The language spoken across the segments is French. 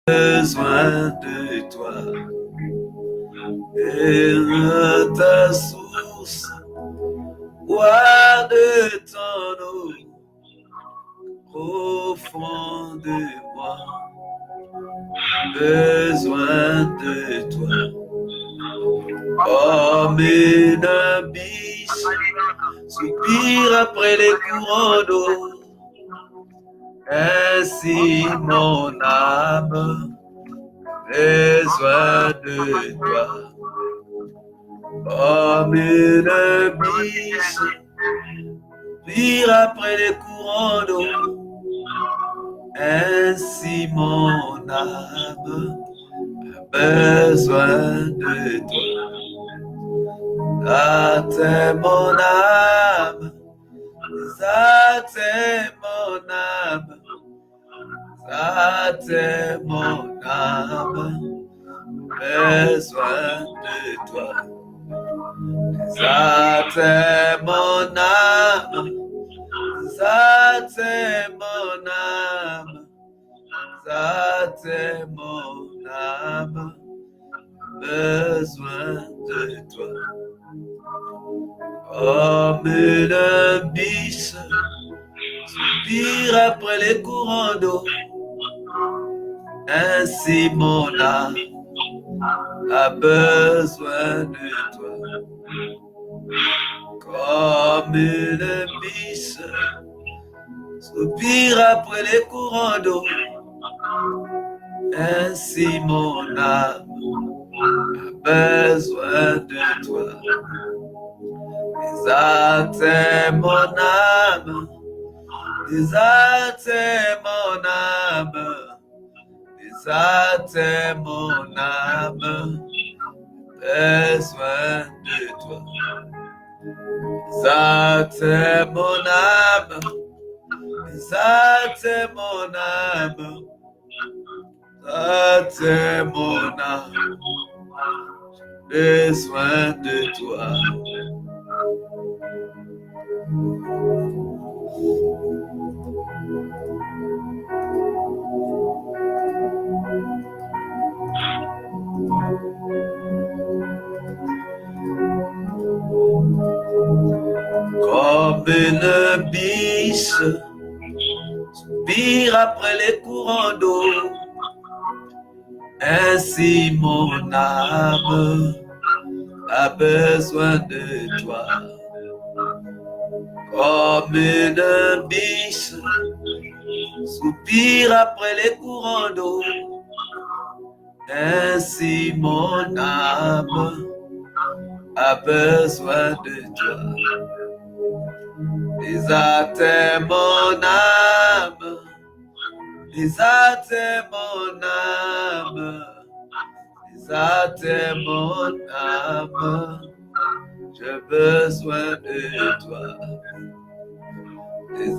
besoin de toi. Et ta source, bois de ton eau, profond de moi, besoin de toi. Comme une biche soupire après les courants d'eau, ainsi mon âme besoin de toi. Comme une biche soupire après les courants d'eau, ainsi mon âme a besoin de toi. Ça t'est mon âme, ça t'est mon âme, ça t'est mon âme, besoin de toi. Ça t'est mon âme, ça t'est mon âme, ça t'est mon âme, besoin de toi. Comme une biche soupire après les courants d'eau, ainsi mon âme a besoin de toi. Comme une biche soupire après les courants d'eau, ainsi mon âme a besoin de toi. Ça t'est mon âme, ça t'est mon âme, ça t'est mon âme, besoin de toi. Ça t'est mon âme, ça t'est mon âme, ça t'est mon âme, besoin de toi. Comme une biche soupire après les courants d'eau, ainsi mon âme a besoin de toi. Comme une biche soupire après les courants d'eau, ainsi mon âme a besoin de toi. Ça t'est mon âme, ça t'est mon âme, ça t'est mon âme, j'ai besoin de toi.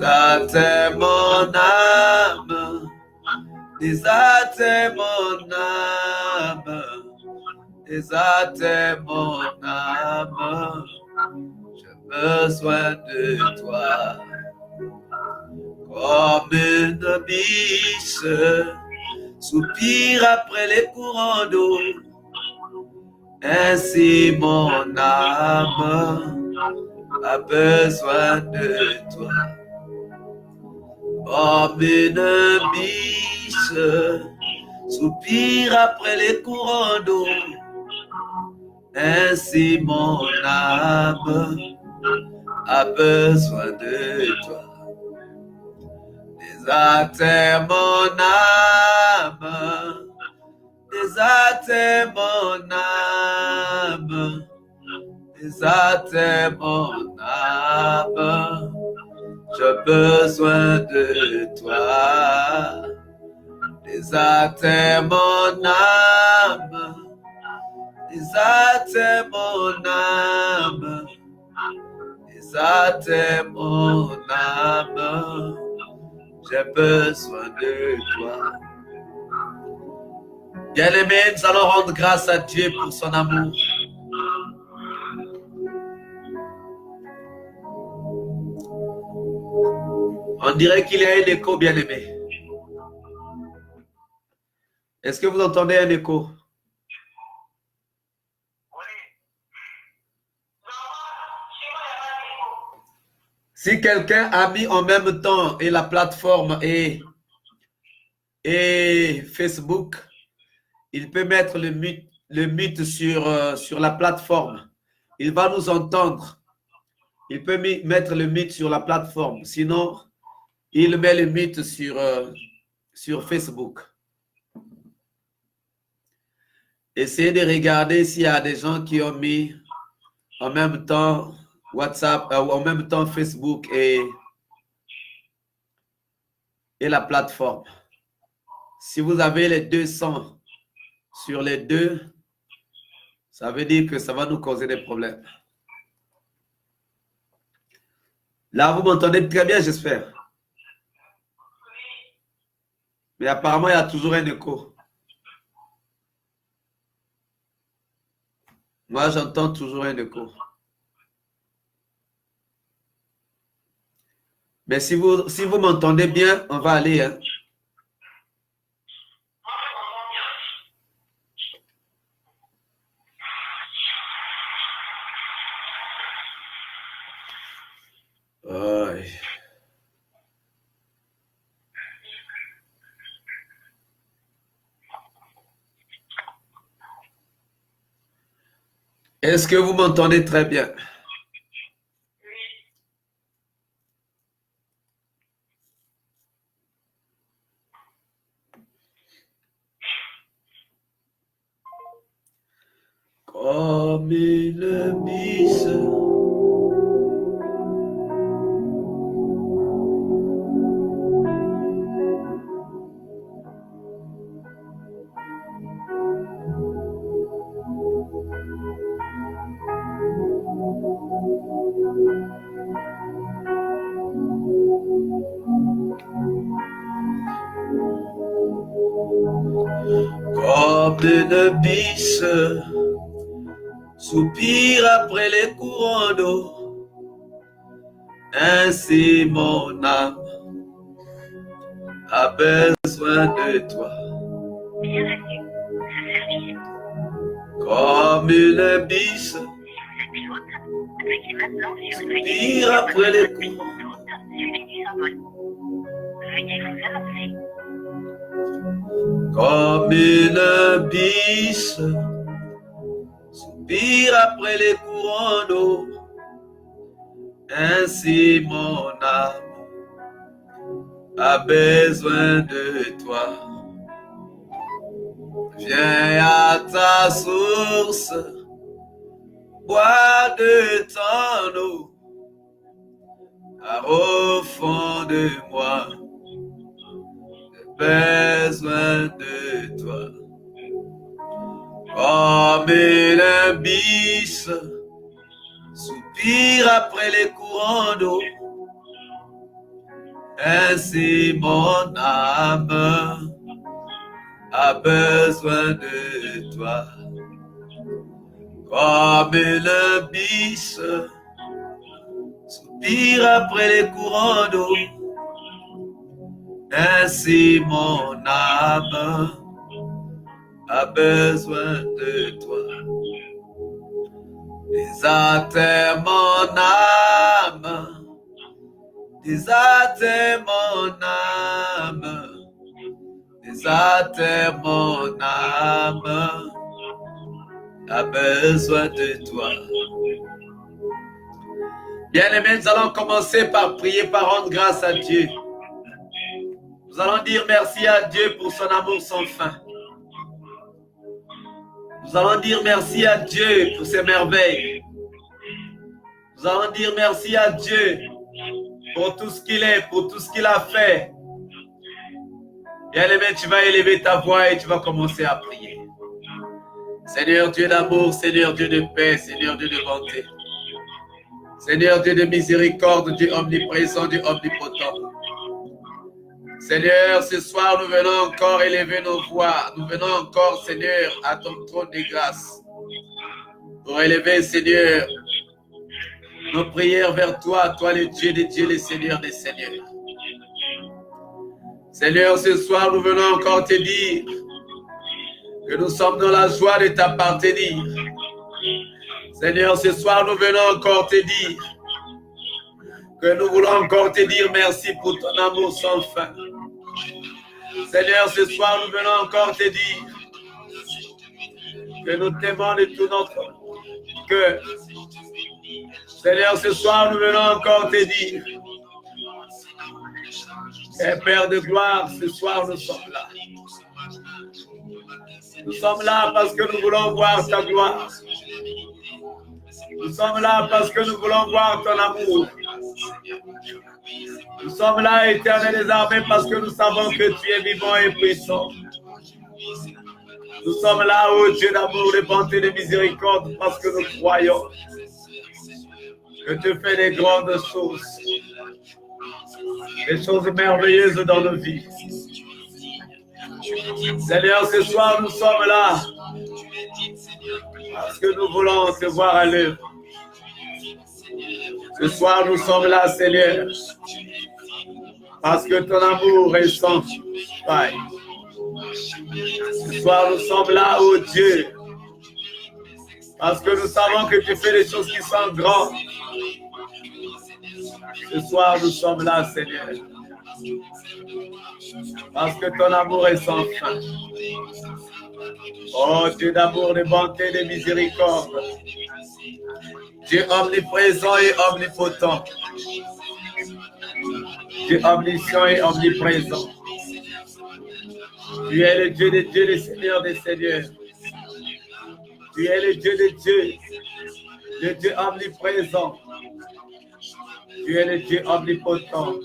Ça t'est mon âme, ça t'est mon âme, ça t'est mon âme, j'ai besoin de toi. Comme une biche soupire après les courants d'eau, ainsi mon âme a besoin de toi. Comme une biche soupire après les courants d'eau, ainsi mon âme a besoin de toi. Ça t'est mon âme, ça t'est mon âme, ça t'est mon âme, j'ai besoin de toi. Ça t'est mon âme, ça t'est mon âme, ça t'est mon âme, j'ai besoin de toi. Bien-aimés, nous allons rendre grâce à Dieu pour son amour. On dirait qu'il y a un écho, bien-aimé. Est-ce que vous entendez un écho? Si quelqu'un a mis en même temps et la plateforme et Facebook, il peut mettre le mute sur la plateforme. Il va nous entendre. Il peut mettre le mute sur la plateforme. Sinon, il met le mute sur Facebook. Essayez de regarder s'il y a des gens qui ont mis en même temps WhatsApp, en même temps Facebook et la plateforme. Si vous avez les 200 sur les deux, ça veut dire que ça va nous causer des problèmes. Là, vous m'entendez très bien, j'espère. Mais apparemment, il y a toujours un écho. Moi, j'entends toujours un écho. Mais si vous m'entendez bien, on va aller. Hein. Est-ce que vous m'entendez très bien? Comme une bise. Comme une bise soupire après les courants d'eau, ainsi mon âme a besoin de toi. Bienvenue, ce service. Comme une bise Veuillez maintenant soupire après les courants. suivi du symbole. Veuillez vous avancer. Comme une bise soupire après les courants d'eau, ainsi mon âme a besoin de toi. Viens à ta source, bois de ton eau, car au fond de moi, j'ai besoin de toi. Comme une bise soupire après les courants d'eau, ainsi mon âme a besoin de toi. Comme une bise soupire après les courants d'eau, ainsi mon âme a besoin de toi. Désaltère mon âme, désaltère mon âme, désaltère mon âme a besoin de toi. Bien-aimés, nous allons commencer par prier, par rendre grâce à Dieu. Nous allons dire merci à Dieu pour son amour sans fin. Nous allons dire merci à Dieu pour ses merveilles. Nous allons dire merci à Dieu pour tout ce qu'il est, pour tout ce qu'il a fait. Bien-aimé, tu vas élever ta voix et tu vas commencer à prier. Seigneur Dieu d'amour, Seigneur Dieu de paix, Seigneur Dieu de bonté. Seigneur Dieu de miséricorde, Dieu omniprésent, Dieu omnipotent. Seigneur, ce soir, nous venons encore élever nos voix. Nous venons encore, Seigneur, à ton trône de grâce. Pour élever, Seigneur, nos prières vers toi, toi le Dieu des dieux, le Seigneur des seigneurs. Seigneur, ce soir, nous venons encore te dire que nous sommes dans la joie de t'appartenir. Seigneur, ce soir, nous venons encore te dire que nous voulons encore te dire merci pour ton amour sans fin. Seigneur, ce soir, nous venons encore te dire que nous t'aimons de tout notre cœur. Seigneur, ce soir, nous venons encore te dire, Père de gloire, ce soir, nous sommes là. Nous sommes là parce que nous voulons voir ta gloire. Nous sommes là parce que nous voulons voir ton amour. Nous sommes là, Éternel des armées, parce que nous savons que tu es vivant et puissant. Nous sommes là, ô Dieu d'amour, de bonté, de miséricorde, parce que nous croyons que tu fais des grandes choses, des choses merveilleuses dans nos vies. Seigneur, ce soir, nous sommes là parce que nous voulons te voir à l'œuvre. Ce soir, nous sommes là, Seigneur, parce que ton amour est sans faille. Ce soir, nous sommes là, ô Dieu, parce que nous savons que tu fais des choses qui sont grandes. Ce soir, nous sommes là, Seigneur, parce que ton amour est sans fin. Oh Dieu d'amour, de bonté, de miséricorde. Dieu omniprésent et omnipotent. Dieu omniscient et omniprésent. Tu es le Dieu des dieux, le Seigneur des seigneurs. Tu es le Dieu des dieux, le Dieu omniprésent. Tu es le Dieu omnipotent.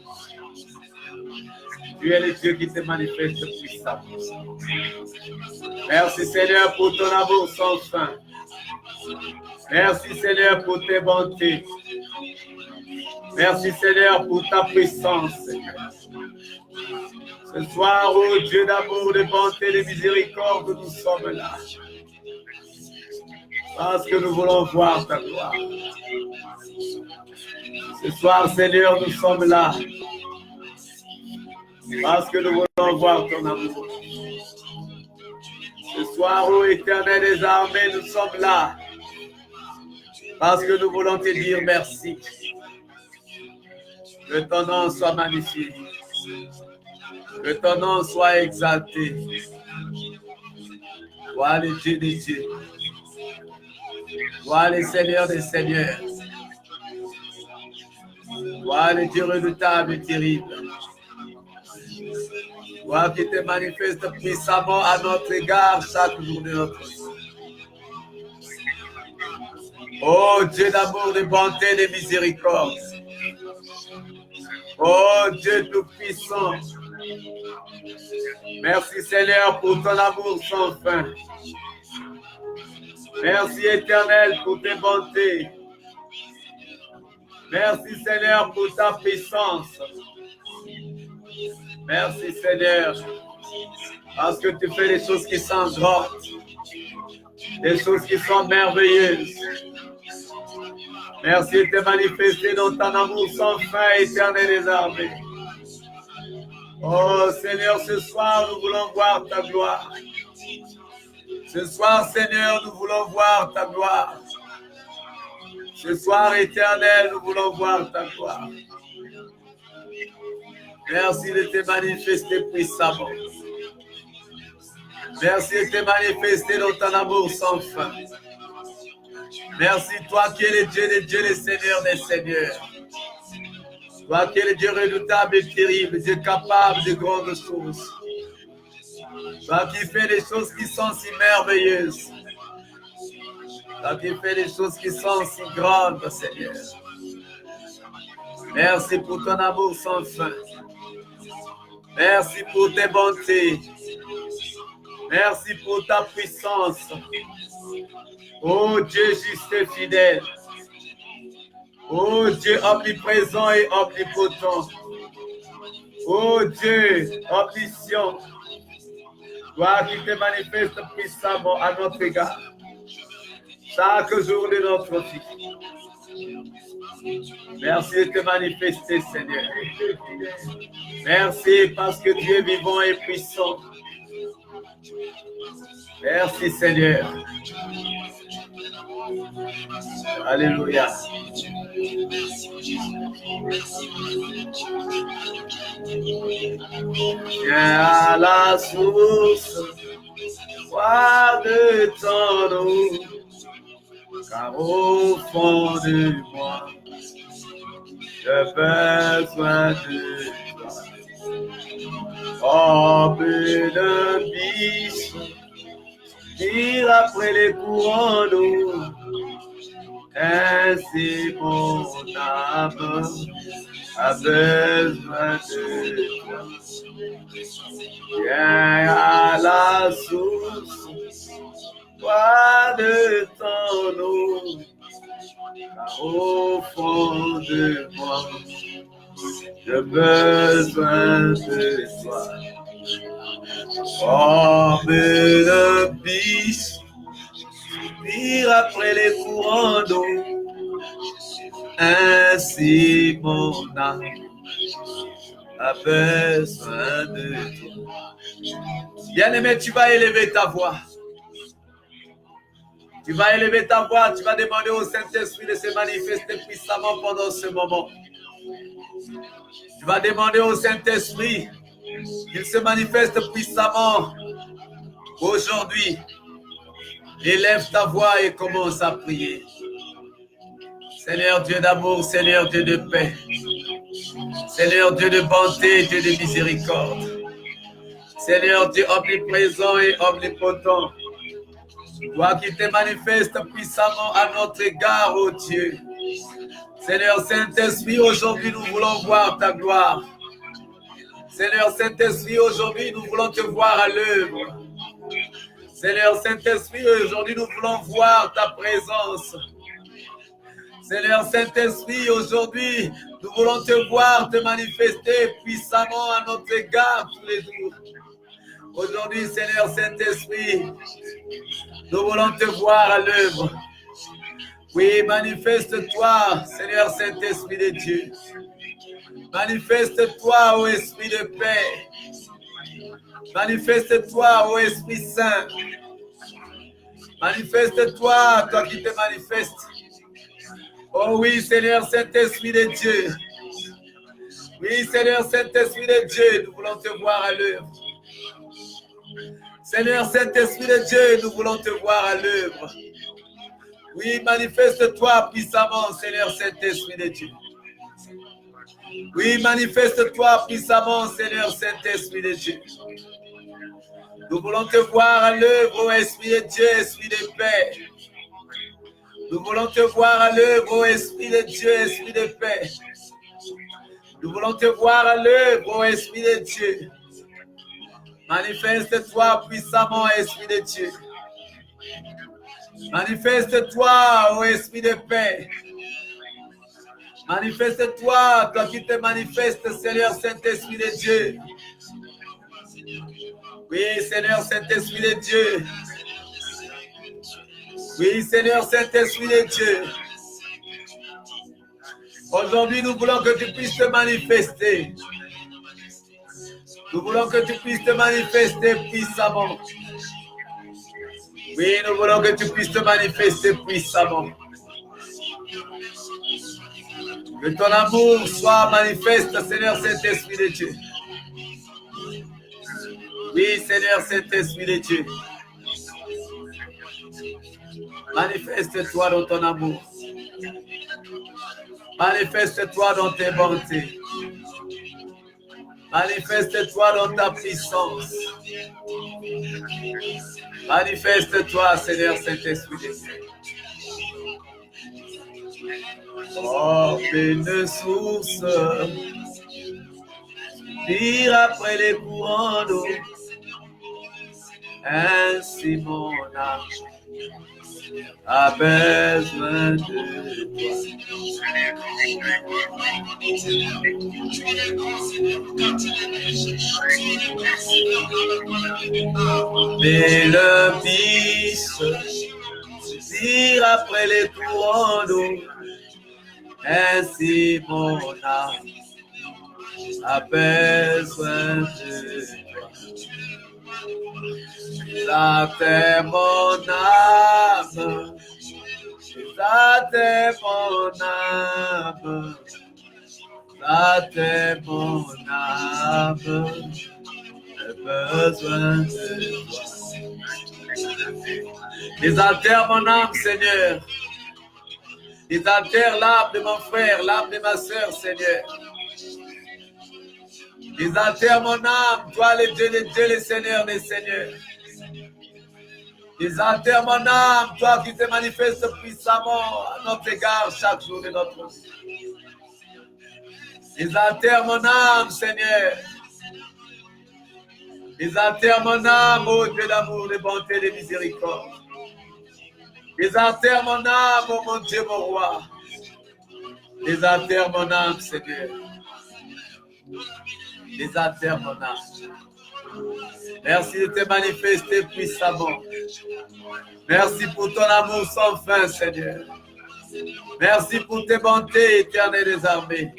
Tu es le Dieu qui te manifeste puissant. Merci Seigneur pour ton amour sans fin. Merci Seigneur pour tes bontés. Merci Seigneur pour ta puissance. Ce soir, ô Dieu d'amour, de bonté, de miséricorde, nous sommes là. Parce que nous voulons voir ta gloire. Ce soir, Seigneur, nous sommes là. Parce que nous voulons voir ton amour. Ce soir, ô Éternel des armées, nous sommes là. Parce que nous voulons te dire merci. Que ton nom soit magnifié. Que ton nom soit exalté. Toi le Dieu des dieux. Toi le Seigneur des seigneurs. Toi le Dieu redoutable et terrible. Toi qui te manifestes puissamment à notre égard chaque jour de notre vie. Oh Dieu d'amour, de bonté, de miséricorde. Oh Dieu tout-puissant. Merci Seigneur pour ton amour sans fin. Merci Éternel pour tes bontés. Merci Seigneur pour ta puissance. Merci Seigneur parce que tu fais des choses qui sont grandes, des choses qui sont merveilleuses. Merci de te manifester dans ton amour sans fin, Éternel des armées. Oh Seigneur, ce soir, nous voulons voir ta gloire. Ce soir, Seigneur, nous voulons voir ta gloire. Ce soir, Éternel, nous voulons voir ta gloire. Merci de te manifester puissamment. Merci de te manifester dans ton amour sans fin. Merci, toi qui es le Dieu des dieux, le Seigneur des seigneurs. Toi qui es le Dieu redoutable et terrible, Dieu capable de grandes choses. Toi qui fais des choses qui sont si merveilleuses. Toi qui fais des choses qui sont si grandes, Seigneur. Merci pour ton amour sans fin. Merci pour tes bontés. Merci pour ta puissance. Oh Dieu juste et fidèle. Oh Dieu omniprésent et omnipotent. Oh Dieu omniscient. Toi qui te manifestes puissamment à notre égard. Chaque jour de notre vie. Merci de te manifester, Seigneur. Merci parce que Dieu est vivant et puissant. Merci Seigneur. Alléluia. Viens à la source, bois de ton eau, car au fond de moi, j'ai besoin de toi. Comme une biche, tire après les courants d'eau, ainsi mon âme a besoin de toi. Viens à la source, bois de ton eau, car au fond de moi, j'ai besoin de toi. Comme une biche, tire après les courants d'eau, ainsi mon âme a besoin de toi. Bien-aimé, tu vas élever ta voix. Tu vas élever ta voix, tu vas demander au Saint-Esprit de se manifester puissamment pendant ce moment. Tu vas demander au Saint-Esprit qu'il se manifeste puissamment aujourd'hui. Élève ta voix et commence à prier. Seigneur Dieu d'amour, Seigneur Dieu de paix, Seigneur Dieu de bonté, Dieu de miséricorde, Seigneur Dieu omniprésent et omnipotent, toi qui te manifestes puissamment à notre égard, ô Dieu. Seigneur Saint-Esprit, aujourd'hui nous voulons voir ta gloire. Seigneur Saint-Esprit, aujourd'hui nous voulons te voir à l'œuvre. Seigneur Saint-Esprit, aujourd'hui nous voulons voir ta présence. Seigneur Saint-Esprit, aujourd'hui nous voulons te voir te manifester puissamment à notre égard tous les jours. Aujourd'hui, Seigneur Saint-Esprit, nous voulons te voir à l'œuvre. Oui, manifeste-toi, Seigneur Saint-Esprit de Dieu. Manifeste-toi, ô Esprit de paix. Manifeste-toi, ô Esprit Saint. Manifeste-toi, toi qui te manifestes. Oh oui, Seigneur Saint-Esprit de Dieu. Oui, Seigneur Saint-Esprit de Dieu, nous voulons te voir à l'œuvre. Seigneur Saint-Esprit de Dieu, nous voulons te voir à l'œuvre. Oui, manifeste-toi puissamment, Seigneur Saint-Esprit de Dieu. Oui, manifeste-toi puissamment, Seigneur Saint-Esprit de Dieu. Nous voulons te voir à l'œuvre, ô Esprit de Dieu, Esprit de paix. Nous voulons te voir à l'œuvre, ô Esprit de Dieu, Esprit de paix. Nous voulons te voir à l'œuvre, ô Esprit de Dieu. Manifeste-toi puissamment, Esprit de Dieu. Manifeste-toi, ô Esprit de paix. Manifeste-toi, toi qui te manifestes, Seigneur Saint-Esprit de Dieu. Oui, Seigneur Saint-Esprit de Dieu. Oui, Seigneur Saint-Esprit de Dieu. Aujourd'hui, nous voulons que tu puisses te manifester. Nous voulons que tu puisses te manifester puissamment. Oui, nous voulons que tu puisses te manifester puissamment. Que ton amour soit manifeste, Seigneur Saint-Esprit de Dieu. Oui, Seigneur Saint-Esprit de Dieu. Manifeste-toi dans ton amour. Manifeste-toi dans tes bontés. Manifeste-toi dans ta puissance. Manifeste-toi, Seigneur Saint-Esprit de Dieu. Oh, une source, tire après les courants d'eau, ainsi mon âme a besoin de toi. Mais le fils tire après les courants d'eau, ainsi mon âme a besoin de toi. exaltez mon âme, exaltez mon âme, exaltez mon âme, j'ai besoin de toi. Exaltez mon âme, Seigneur. Exaltez l'âme de mon frère, l'âme de ma soeur, Seigneur. Exaltez mon âme, toi le Dieu des dieux, le Seigneur des seigneurs. Exaltez mon âme, toi qui te manifestes puissamment à notre égard chaque jour de notre vie. Exaltez mon âme, Seigneur. Exaltez mon âme, ô Dieu d'amour, de bonté, de miséricorde. Exaltez mon âme, ô mon Dieu, mon roi. Exaltez mon âme, Seigneur. Exaltez mon âme. Merci de te manifester puissamment. Merci pour ton amour sans fin, Seigneur. Merci pour tes bontés éternelles des armées.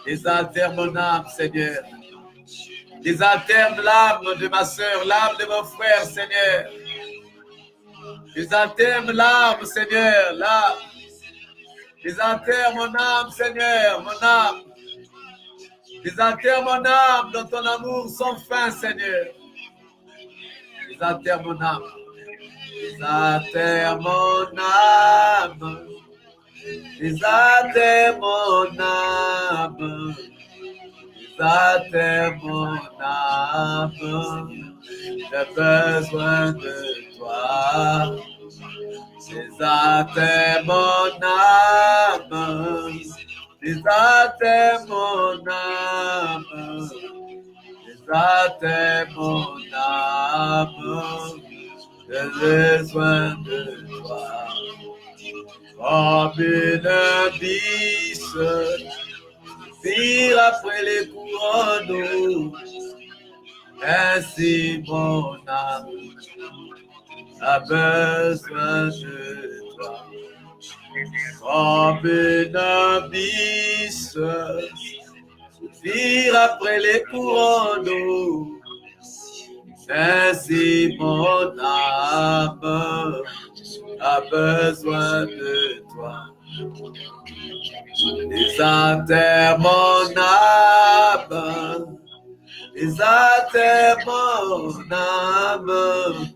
Exaltez mon âme, Seigneur. Exaltez l'âme de ma soeur, l'âme de mon frère, Seigneur. Exaltez l'âme, Seigneur, l'âme. Exaltez mon âme, Seigneur, mon âme. Exaltez mon âme dans ton amour sans fin, Seigneur. Exaltez mon âme. Exaltez mon âme. Exaltez mon âme. Exaltez mon âme. J'ai besoin de toi. Exaltez mon âme. Exaltez mon âme. Exaltez mon âme. J'ai besoin de toi. Comme une biche, tire après les courants d'eau. Ainsi mon âme a besoin de toi. Comme une biche, tire après les courants d'eau. Ainsi mon âme a besoin de toi. Exaltez mon âme, exaltez mon âme,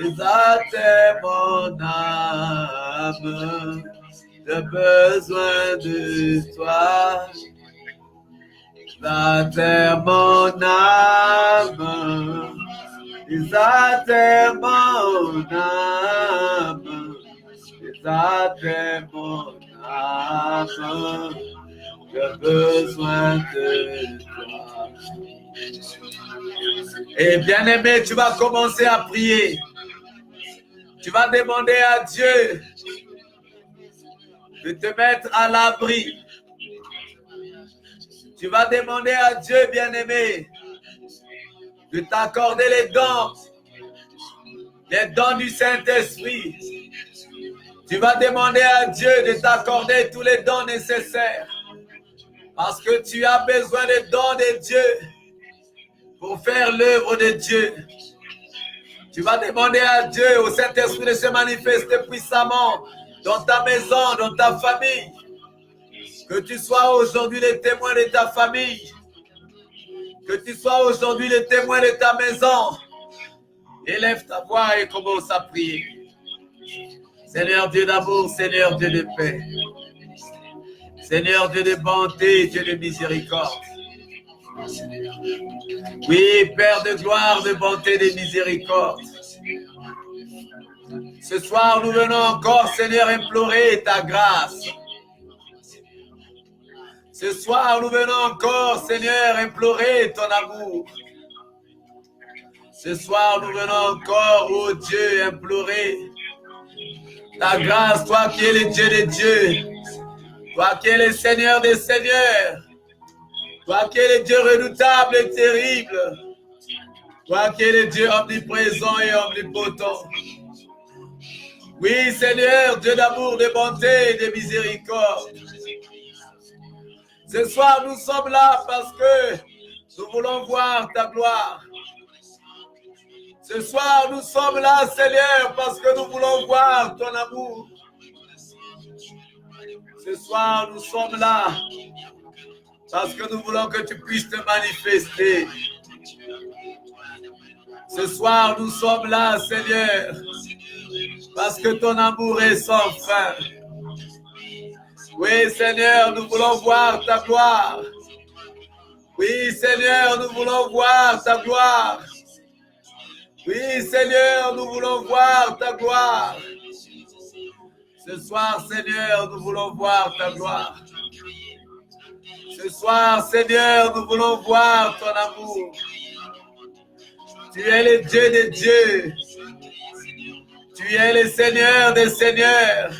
exaltez mon âme. J'ai besoin de toi. Exaltez mon âme. Exaltez mon âme, exaltez mon âme, j'ai besoin de toi. Et bien-aimé, tu vas commencer à prier. Tu vas demander à Dieu de te mettre à l'abri. Tu vas demander à Dieu, bien-aimé, de t'accorder les dons du Saint-Esprit. Tu vas demander à Dieu de t'accorder tous les dons nécessaires. Parce que tu as besoin des dons de Dieu pour faire l'œuvre de Dieu. Tu vas demander à Dieu, au Saint-Esprit, de se manifester puissamment dans ta maison, dans ta famille. Que tu sois aujourd'hui le témoin de ta famille. Que tu sois aujourd'hui le témoin de ta maison. Élève ta voix et commence à prier. Seigneur Dieu d'amour, Seigneur Dieu de paix. Seigneur Dieu de bonté, Dieu de miséricorde. Oui, Père de gloire, de bonté, de miséricorde. Ce soir, nous venons encore, Seigneur, implorer ta grâce. Ce soir, nous venons encore, Seigneur, implorer ton amour. Ce soir, nous venons encore, oh Dieu, implorer ta grâce, toi qui es le Dieu des dieux, toi qui es le Seigneur des seigneurs, toi qui es le Dieu redoutable et terrible, toi qui es le Dieu omniprésent et omnipotent. Oui, Seigneur, Dieu d'amour, de bonté et de miséricorde. Ce soir, nous sommes là parce que nous voulons voir ta gloire. Ce soir, nous sommes là, Seigneur, parce que nous voulons voir ton amour. Ce soir, nous sommes là, parce que nous voulons que tu puisses te manifester. Ce soir, nous sommes là, Seigneur, parce que ton amour est sans fin. Oui, Seigneur, nous voulons voir ta gloire. Oui, Seigneur, nous voulons voir ta gloire. Oui, Seigneur, nous voulons voir ta gloire. Ce soir, Seigneur, nous voulons voir ta gloire. Ce soir, Seigneur, nous voulons voir ton amour. Tu es le Dieu des dieux. Tu es le Seigneur des seigneurs.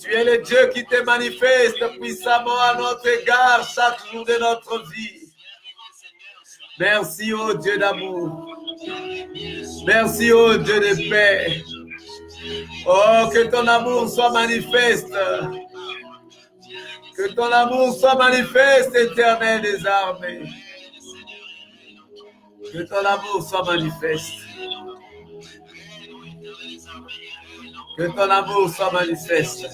Tu es le Dieu qui te manifeste puissamment à notre égard chaque jour de notre vie. Merci, ô Dieu d'amour. Merci, ô Dieu de paix. Oh, que ton amour soit manifeste. Que ton amour soit manifeste, Éternel des armées. Que ton amour soit manifeste. Que ton amour soit manifeste.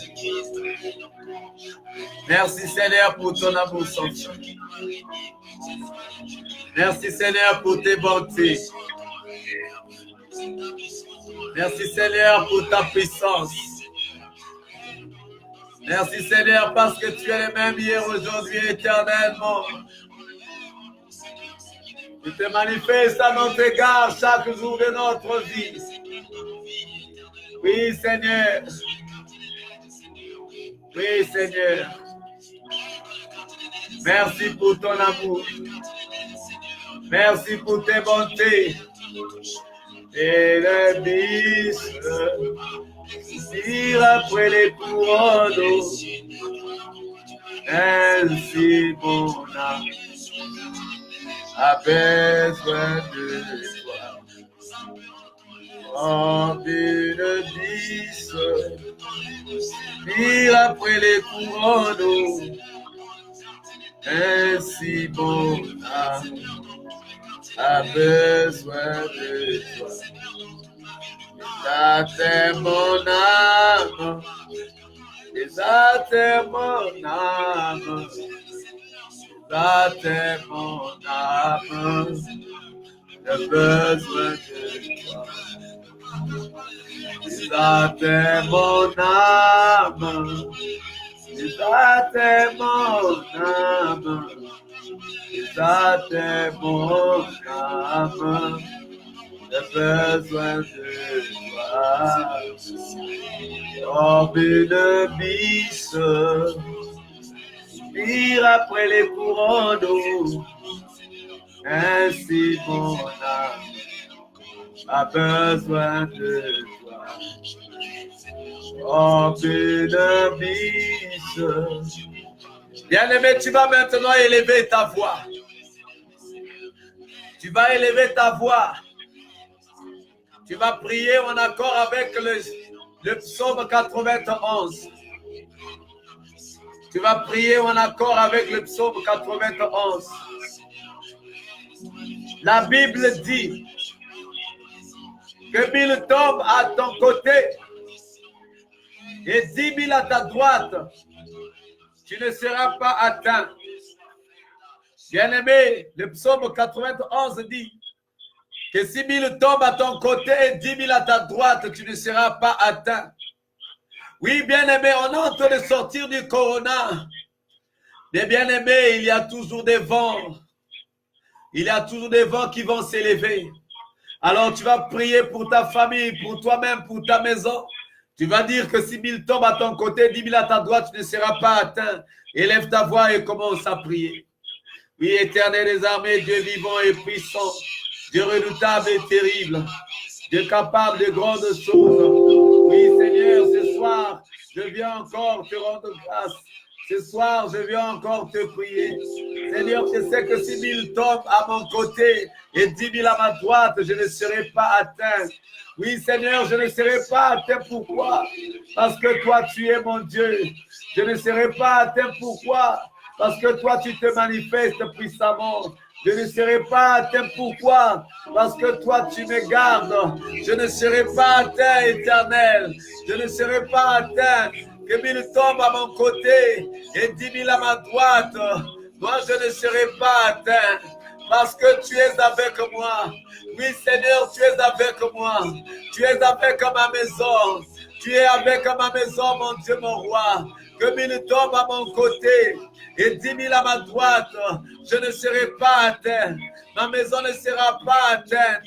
Merci, Seigneur, pour ton amour sans fin. Merci, Seigneur, pour tes bontés. Merci, Seigneur, pour ta puissance. Merci, Seigneur, parce que tu es le même hier, aujourd'hui, éternellement. Tu te manifestes à notre égard chaque jour de notre vie. Oui, Seigneur. Oui, Seigneur. Merci pour ton amour. Merci pour tes bontés. Et les biches tirent après les courants d'eau. Ainsi mon âme a besoin de toi. En une biche tire après les courants d'eau. Ainsi mon âme a besoin de toi. Ça t'est mon âme, et ça t'est mon âme, ça t'est mon âme, j'ai besoin de toi. Ça t'est mon âme, et ça t'est mon âme. Ça t'est mon âme, j'ai besoin de toi. Comme une biche tire après les courants d'eau, ainsi mon âme a besoin de toi. Comme une biche. Bien-aimé, tu vas maintenant élever ta voix. Tu vas élever ta voix. Tu vas prier en accord avec le psaume 91. Tu vas prier en accord avec le psaume 91. La Bible dit que 1000 tombent à ton côté et 10 000 à ta droite. Tu ne seras pas atteint. Bien-aimé, le psaume 91 dit que 6 000 tombent à ton côté et 10 000 à ta droite, tu ne seras pas atteint. Oui, bien-aimé, on est en train de sortir du corona. Mais bien-aimé, il y a toujours des vents. Il y a toujours des vents qui vont s'élever. Alors tu vas prier pour ta famille, pour toi-même, pour ta maison. Tu vas dire que 6 000 tombent à ton côté, 10 000 à ta droite, tu ne seras pas atteint. Élève ta voix et commence à prier. Oui, Éternel des armées, Dieu vivant et puissant, Dieu redoutable et terrible, Dieu capable de grandes choses. Oui, Seigneur, ce soir, je viens encore te rendre grâce. Ce soir, je viens encore te prier. Seigneur, je sais que 6 000 tombent à mon côté et 10 000 à ma droite, je ne serai pas atteint. Oui, Seigneur, je ne serai pas atteint. Pourquoi? Parce que toi, tu es mon Dieu. Je ne serai pas atteint. Pourquoi? Parce que toi, tu te manifestes puissamment. Je ne serai pas atteint. Pourquoi? Parce que toi, tu me gardes. Je ne serai pas atteint, Éternel. Je ne serai pas atteint. Que 1000 tombent à mon côté et 10 000 à ma droite. Moi, je ne serai pas atteint. Parce que tu es avec moi. Oui, Seigneur, tu es avec moi. Tu es avec ma maison. Tu es avec ma maison, mon Dieu, mon roi. Que 1000 tombent à mon côté et 10 000 à ma droite. Je ne serai pas atteint. Ma maison ne sera pas atteinte.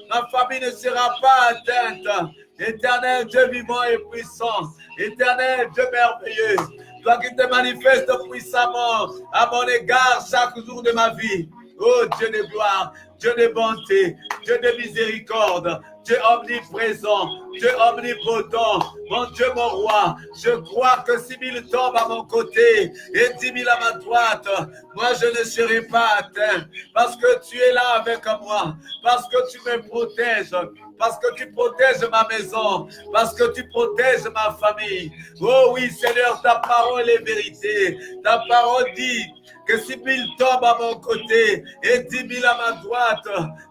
Ma famille ne sera pas atteinte. Éternel Dieu vivant et puissant. Éternel Dieu merveilleux. Toi qui te manifestes puissamment à mon égard chaque jour de ma vie. Oh Dieu de gloire, Dieu de bonté, Dieu de miséricorde, Dieu omniprésent, Dieu omnipotent, mon Dieu, mon roi. Je crois que 6 000 tombent à mon côté et 10 000 à ma droite. Moi, je ne serai pas atteint parce que tu es là avec moi, parce que tu me protèges, parce que tu protèges ma maison, parce que tu protèges ma famille. Oh oui, Seigneur, ta parole est vérité. Ta parole dit que 6 000 tombent à mon côté et 10 000 à ma droite.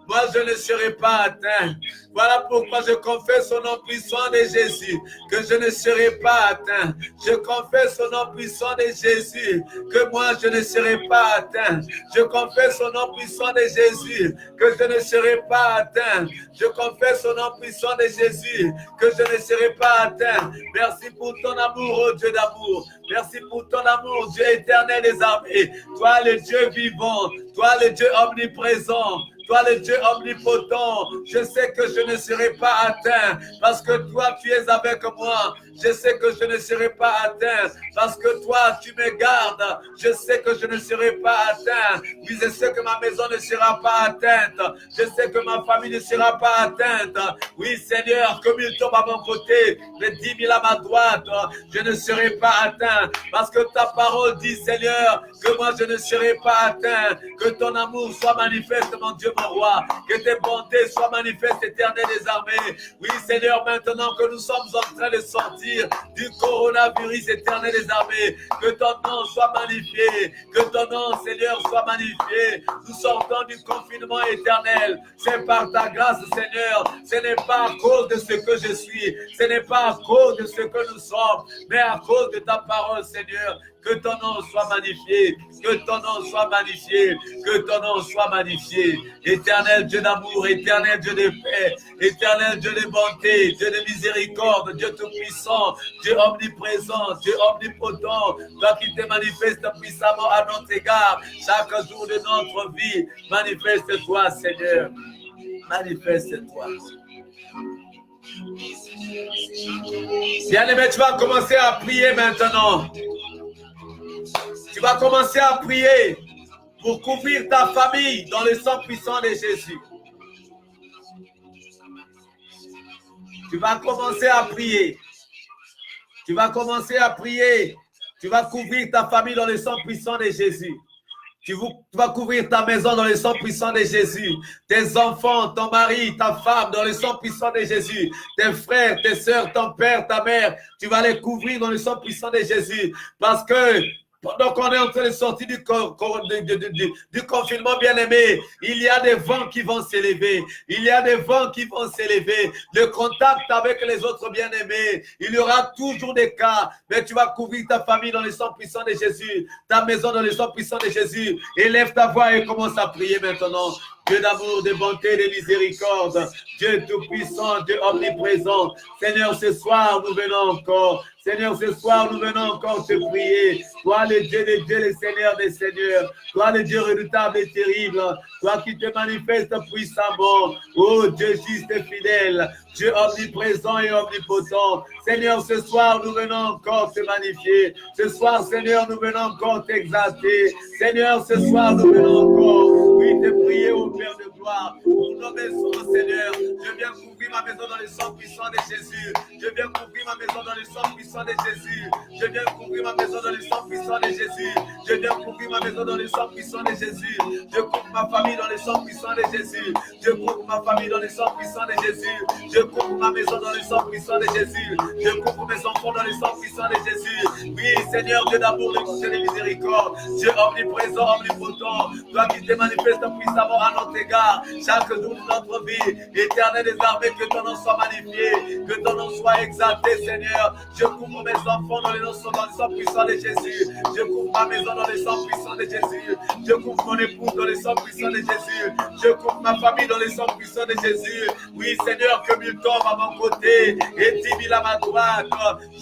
Moi, je ne serai pas atteint. Voilà pourquoi je confesse au nom puissant de Jésus que je ne serai pas atteint. Je confesse au nom puissant de Jésus que moi, je ne serai pas atteint. Je confesse au nom puissant de Jésus que je ne serai pas atteint. Je confesse au nom puissant de Jésus que je ne serai pas atteint. Merci pour ton amour, oh Dieu d'amour. Merci pour ton amour, Dieu éternel des armées. Toi, le Dieu vivant. Toi, le Dieu omniprésent. Toi, le Dieu omnipotent, je sais que je ne serai pas atteint parce que toi, tu es avec moi. Je sais que je ne serai pas atteint parce que toi, tu me gardes. Je sais que je ne serai pas atteint. Oui, je sais que ma maison ne sera pas atteinte. Je sais que ma famille ne sera pas atteinte. Oui, Seigneur, comme il tombe à mon côté, les 10 000 à ma droite, je ne serai pas atteint parce que ta parole dit, Seigneur, que moi, je ne serai pas atteint. Que ton amour soit manifeste, mon Dieu, mon roi. Que tes bontés soient manifestes, éternel des armées. Oui, Seigneur, maintenant que nous sommes en train de sortir du coronavirus, éternel des armées, que ton nom soit magnifié, que ton nom, Seigneur, soit magnifié. Nous sortons du confinement éternel. C'est par ta grâce, Seigneur. Ce n'est pas à cause de ce que je suis, ce n'est pas à cause de ce que nous sommes, mais à cause de ta parole, Seigneur. Que ton nom soit magnifié, que ton nom soit magnifié, que ton nom soit magnifié. Éternel Dieu d'amour, éternel Dieu de paix, éternel Dieu de bonté, Dieu de miséricorde, Dieu tout-puissant, Dieu omniprésent, Dieu omnipotent, toi qui te manifestes puissamment à notre égard, chaque jour de notre vie, manifeste-toi, Seigneur, manifeste-toi. Bien-aimé, tu vas commencer à prier maintenant. Tu vas commencer à prier pour couvrir ta famille dans le sang puissant de Jésus. Tu vas commencer à prier. Tu vas commencer à prier. Tu vas couvrir ta famille dans le sang puissant de Jésus. Tu vas couvrir ta maison dans le sang puissant de Jésus. Tes enfants, ton mari, ta femme dans le sang puissant de Jésus. Tes frères, tes sœurs, ton père, ta mère. Tu vas les couvrir dans le sang puissant de Jésus. Parce que pendant qu'on est en train de sortir du confinement, bien-aimé, il y a des vents qui vont s'élever. Il y a des vents qui vont s'élever. Le contact avec les autres bien-aimés, il y aura toujours des cas. Mais tu vas couvrir ta famille dans le sang puissant de Jésus. Ta maison dans le sang puissant de Jésus. Élève ta voix et commence à prier maintenant. Dieu d'amour, de bonté, de miséricorde. Dieu tout-puissant, Dieu omniprésent. Seigneur, ce soir, nous venons encore. Seigneur, ce soir, nous venons encore te prier. Toi, le Dieu des dieux, le Seigneur des seigneurs. Toi, le Dieu redoutable et terrible. Toi qui te manifestes puissamment. Oh, Dieu juste et fidèle. Dieu omniprésent et omnipotent. Seigneur, ce soir, nous venons encore te magnifier. Ce soir, Seigneur, nous venons encore t'exalter. Seigneur, ce soir, nous venons encore, oui, te prier au Père de gloire. Pour nommer son Seigneur, je viens couvrir ma maison dans le sang puissant de Jésus. Je viens couvrir ma maison dans le sang puissant de Jésus. Je viens couvrir ma maison dans le sang puissant de Jésus. Je viens couvrir ma maison dans le sang puissant de Jésus. Je couvre ma famille dans le sang puissant de Jésus. Je couvre ma famille dans le sang puissant de Jésus. Je couvre ma maison dans le sang puissant de Jésus. Je couvre mes enfants dans le sang puissant de Jésus. Oui, Seigneur, Dieu d'amour, de miséricorde. Dieu omniprésent, omnipotent. Toi qui te manifestes puissamment à notre égard. Chaque jour de notre vie. Éternel des armées, que ton nom soit magnifié. Que ton nom soit exalté, Seigneur. Je couvre mes enfants dans le sang puissant de Jésus. Je couvre ma maison dans le sang puissant de Jésus. Je couvre mon épouse dans le sang puissant de Jésus. Je couvre ma famille dans le sang puissant de Jésus. Oui, Seigneur, que 1000 tombent à mon côté et 10 000 à ma droite,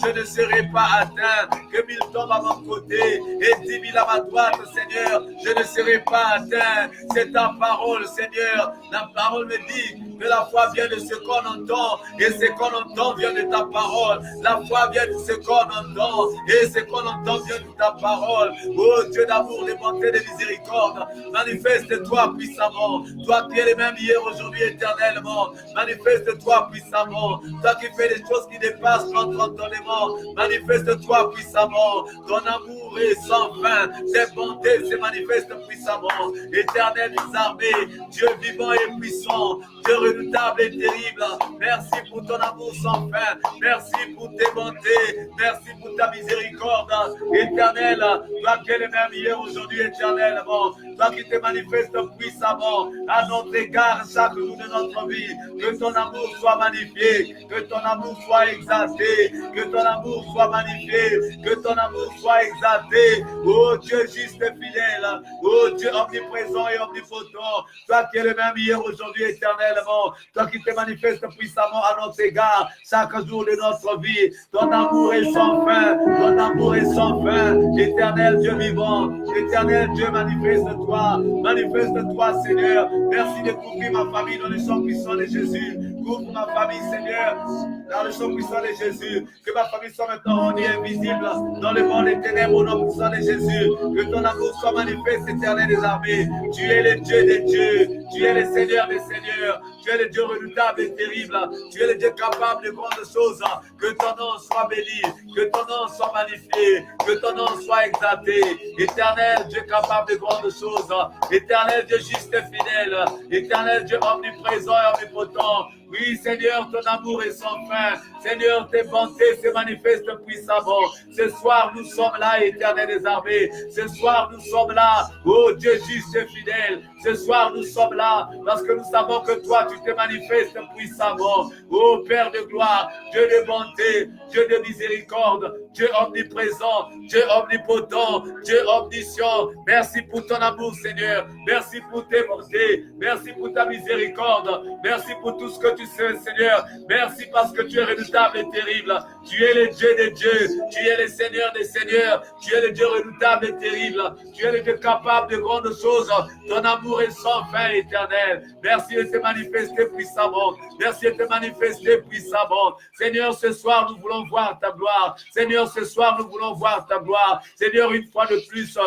je ne serai pas atteint. Que 1000 tombent à mon côté et 10 000 à ma droite, Seigneur, je ne serai pas atteint. C'est ta parole, Seigneur. La parole me dit que la foi vient de ce qu'on entend et ce qu'on entend vient de ta parole. La foi vient de ce qu'on entend et ce qu'on entend vient de ta parole. Oh Dieu d'amour, de bonté, de miséricorde, manifeste-toi puissamment. Toi qui es le même hier, aujourd'hui, éternellement. Manifeste-toi puissamment. Toi qui fais des choses qui dépassent notre entendement. Manifeste-toi puissamment. Ton amour est sans fin. Tes bontés se manifestent puissamment. Éternel des armées, Dieu vivant et puissant, Dieu redoutable et terrible. Merci pour ton amour sans fin. Merci pour tes bontés. Merci pour ta miséricorde. Éternel, toi qui es le même hier, aujourd'hui, éternellement. Toi qui te manifestes puissamment à notre égard chaque jour de notre vie. Que ton amour soit magnifié. Que ton amour soit exalté. Que ton amour soit magnifié. Que ton amour soit exalté. Oh Dieu juste et fidèle. Oh Dieu omniprésent et omnipotent. Toi qui es le même hier, aujourd'hui, éternellement. Toi qui te manifestes puissamment à notre égard chaque jour de notre vie. Ton amour est sans fin. Ton amour est sans fin. Éternel Dieu vivant. Éternel Dieu, manifeste-toi. Manifeste-toi, Seigneur. Merci de couvrir ma famille dans le sang puissant de Jésus. Couvre ma famille, Seigneur, dans le sang puissant de Jésus. Que ma famille soit maintenant rendue invisible dans le monde des ténèbres au nom puissant de Jésus. Que ton amour soit manifeste, éternel des armées. Tu es le Dieu des dieux. Tu es le Seigneur des seigneurs. Tu es le Dieu redoutable et terrible. Tu es le Dieu capable de grandes choses. Que ton nom soit béni. Que ton nom soit magnifié. Que ton nom soit exalté. Éternel Dieu capable de grandes choses. Éternel Dieu juste et fidèle. Éternel Dieu omniprésent et omnipotent. Oui, Seigneur, ton amour est sans fin. Seigneur, tes bontés se manifestent puissamment. Ce soir, nous sommes là, éternel des armées. Ce soir, nous sommes là, oh Dieu juste et fidèle. Ce soir, nous sommes là parce que nous savons que toi, tu te manifestes puissamment. Oh Père de gloire, Dieu de bonté, Dieu de miséricorde, Dieu omniprésent, Dieu omnipotent, Dieu omniscient. Merci pour ton amour, Seigneur. Merci pour tes bontés. Merci pour ta miséricorde. Merci pour tout ce que tu sais, Seigneur. Merci parce que tu es redoutable et terrible. Tu es le Dieu des dieux. Tu es le Seigneur des seigneurs. Tu es le Dieu redoutable et terrible. Tu es le Dieu capable de grandes choses. Ton amour est sans fin, éternel. Merci de te manifester puissamment. Merci de te manifester puissamment. Seigneur, ce soir, nous voulons voir ta gloire. Seigneur, ce soir, nous voulons voir ta gloire. Seigneur, une fois de plus,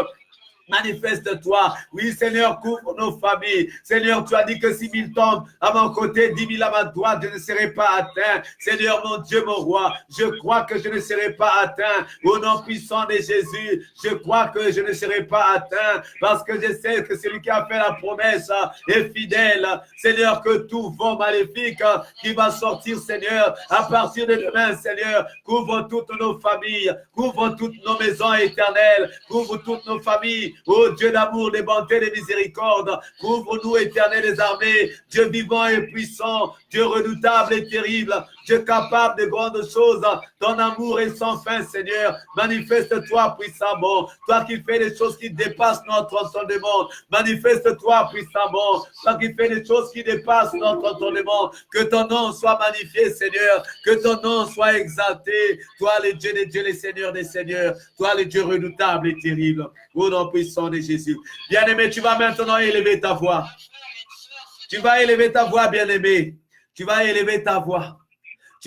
manifeste-toi. Oui, Seigneur, couvre nos familles. Seigneur, tu as dit que 6 000 tombent à mon côté, 10 000 à ma droite, je ne serai pas atteint. Seigneur, mon Dieu, mon roi, je crois que je ne serai pas atteint. Au nom puissant de Jésus, je crois que je ne serai pas atteint parce que je sais que celui qui a fait la promesse est fidèle. Seigneur, que tout vent maléfique qui va sortir, Seigneur, à partir de demain, Seigneur, couvre toutes nos familles, couvre toutes nos maisons éternelles, couvre toutes nos familles. Oh Dieu d'amour, de bonté, de miséricorde, couvre-nous, éternel des armées, Dieu vivant et puissant, Dieu redoutable et terrible, Dieu capable de grandes choses. Ton amour est sans fin, Seigneur. Manifeste-toi puissamment. Toi qui fais des choses qui dépassent notre entendement. Manifeste-toi puissamment. Toi qui fais des choses qui dépassent notre entendement. Que ton nom soit magnifié, Seigneur. Que ton nom soit exalté. Toi, le Dieu des dieux, le Seigneur des seigneurs. Toi, le Dieu redoutable et terrible. Au nom puissant de Jésus. Bien-aimé, tu vas maintenant élever ta voix. Tu vas élever ta voix, bien-aimé. Tu vas élever ta voix.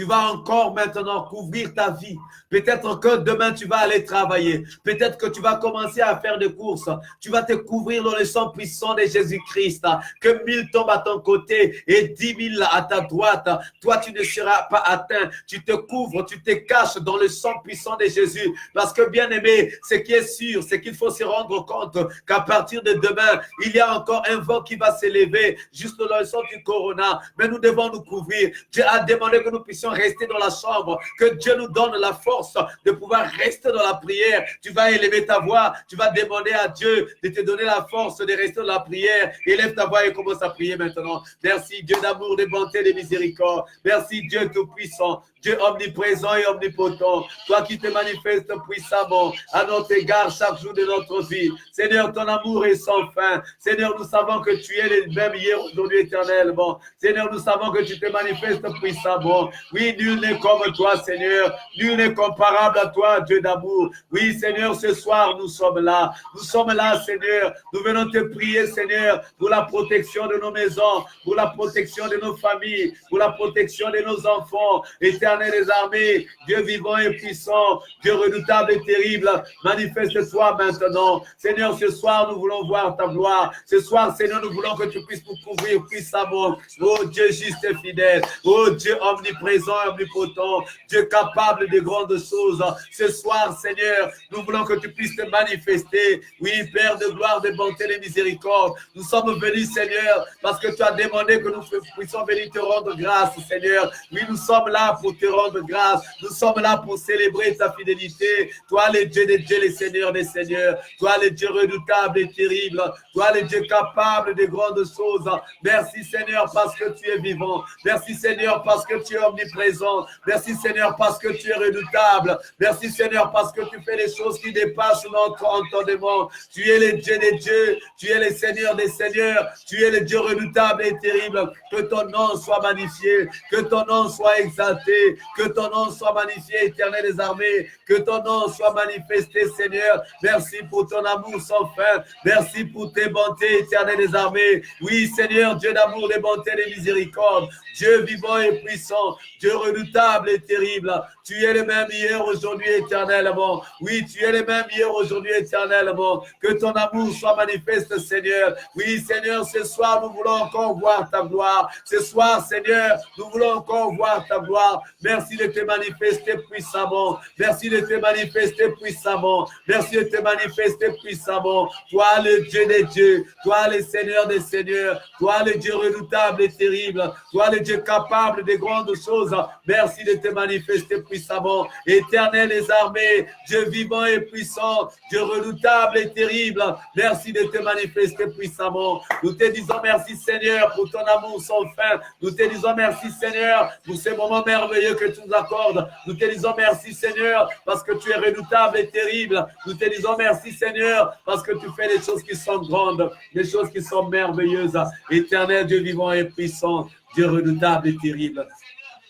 tu vas encore maintenant couvrir ta vie. Peut-être que demain, tu vas aller travailler. Peut-être que tu vas commencer à faire des courses. Tu vas te couvrir dans le sang puissant de Jésus-Christ. Que 1000 tombent à ton côté et 10 000 à ta droite. Toi, tu ne seras pas atteint. Tu te couvres, tu te caches dans le sang puissant de Jésus. Parce que, bien aimé, ce qui est sûr, c'est qu'il faut se rendre compte qu'à partir de demain, il y a encore un vent qui va s'élever juste dans le sang du corona. Mais nous devons nous couvrir. Dieu a demandé que nous puissions rester dans la chambre. Que Dieu nous donne la force de pouvoir rester dans la prière. Tu vas élever ta voix. Tu vas demander à Dieu de te donner la force de rester dans la prière. Élève ta voix et commence à prier maintenant. Merci Dieu d'amour, de bonté, de miséricorde. Merci Dieu tout-puissant. Dieu omniprésent et omnipotent, toi qui te manifestes puissamment à notre égard chaque jour de notre vie. Seigneur, ton amour est sans fin. Seigneur, nous savons que tu es le même hier, aujourd'hui, éternellement. Seigneur, nous savons que tu te manifestes puissamment. Oui, nul n'est comme toi, Seigneur. Nul n'est comparable à toi, Dieu d'amour. Oui, Seigneur, ce soir, nous sommes là. Nous sommes là, Seigneur. Nous venons te prier, Seigneur, pour la protection de nos maisons, pour la protection de nos familles, pour la protection de nos enfants. Éternel des armées, Dieu vivant et puissant, Dieu redoutable et terrible, manifeste-toi maintenant. Seigneur, ce soir, nous voulons voir ta gloire. Ce soir, Seigneur, nous voulons que tu puisses nous couvrir puissamment. Oh Dieu juste et fidèle, oh Dieu omniprésent et omnipotent, Dieu capable de grandes choses. Ce soir, Seigneur, nous voulons que tu puisses te manifester. Oui, Père de gloire, de bonté, de miséricorde, nous sommes venus, Seigneur, parce que tu as demandé que nous puissions venir te rendre grâce, Seigneur. Oui, nous sommes là pour te rendre grâce. Nous sommes là pour célébrer ta fidélité. Toi, le Dieu des dieux, le Seigneur des seigneurs. Toi, le Dieu redoutable et terrible. Toi, le Dieu capable de grandes choses. Merci, Seigneur, parce que tu es vivant. Merci, Seigneur, parce que tu es omniprésent. Merci, Seigneur, parce que tu es redoutable. Merci, Seigneur, parce que tu fais des choses qui dépassent notre entendement. Tu es le Dieu des dieux. Tu es le Seigneur des seigneurs. Tu es le Dieu redoutable et terrible. Que ton nom soit magnifié. Que ton nom soit exalté. Que ton nom soit magnifié, éternel des armées. Que ton nom soit manifesté, Seigneur. Merci pour ton amour sans fin. Merci pour tes bontés, éternel des armées. Oui, Seigneur, Dieu d'amour, de bonté, de miséricorde. Dieu vivant et puissant. Dieu redoutable et terrible. Tu es le même hier, aujourd'hui, éternellement. Oui, tu es le même hier, aujourd'hui, éternellement. Que ton amour soit manifeste, Seigneur. Oui, Seigneur, ce soir, nous voulons encore voir ta gloire. Ce soir, Seigneur, nous voulons encore voir ta gloire. Merci de te manifester puissamment. Merci de te manifester puissamment. Merci de te manifester puissamment. Toi, le Dieu des dieux. Toi, le Seigneur des seigneurs. Toi, le Dieu redoutable et terrible. Toi, le Dieu capable de grandes choses. Merci de te manifester puissamment. Éternel des armées, Dieu vivant et puissant, Dieu redoutable et terrible. Merci de te manifester puissamment. Nous te disons merci, Seigneur, pour ton amour sans fin. Nous te disons merci, Seigneur, pour ces moments merveilleux que tu nous accordes. Nous te disons merci, Seigneur, parce que tu es redoutable et terrible. Nous te disons merci, Seigneur, parce que tu fais des choses qui sont grandes, des choses qui sont merveilleuses. Éternel Dieu vivant et puissant, Dieu redoutable et terrible.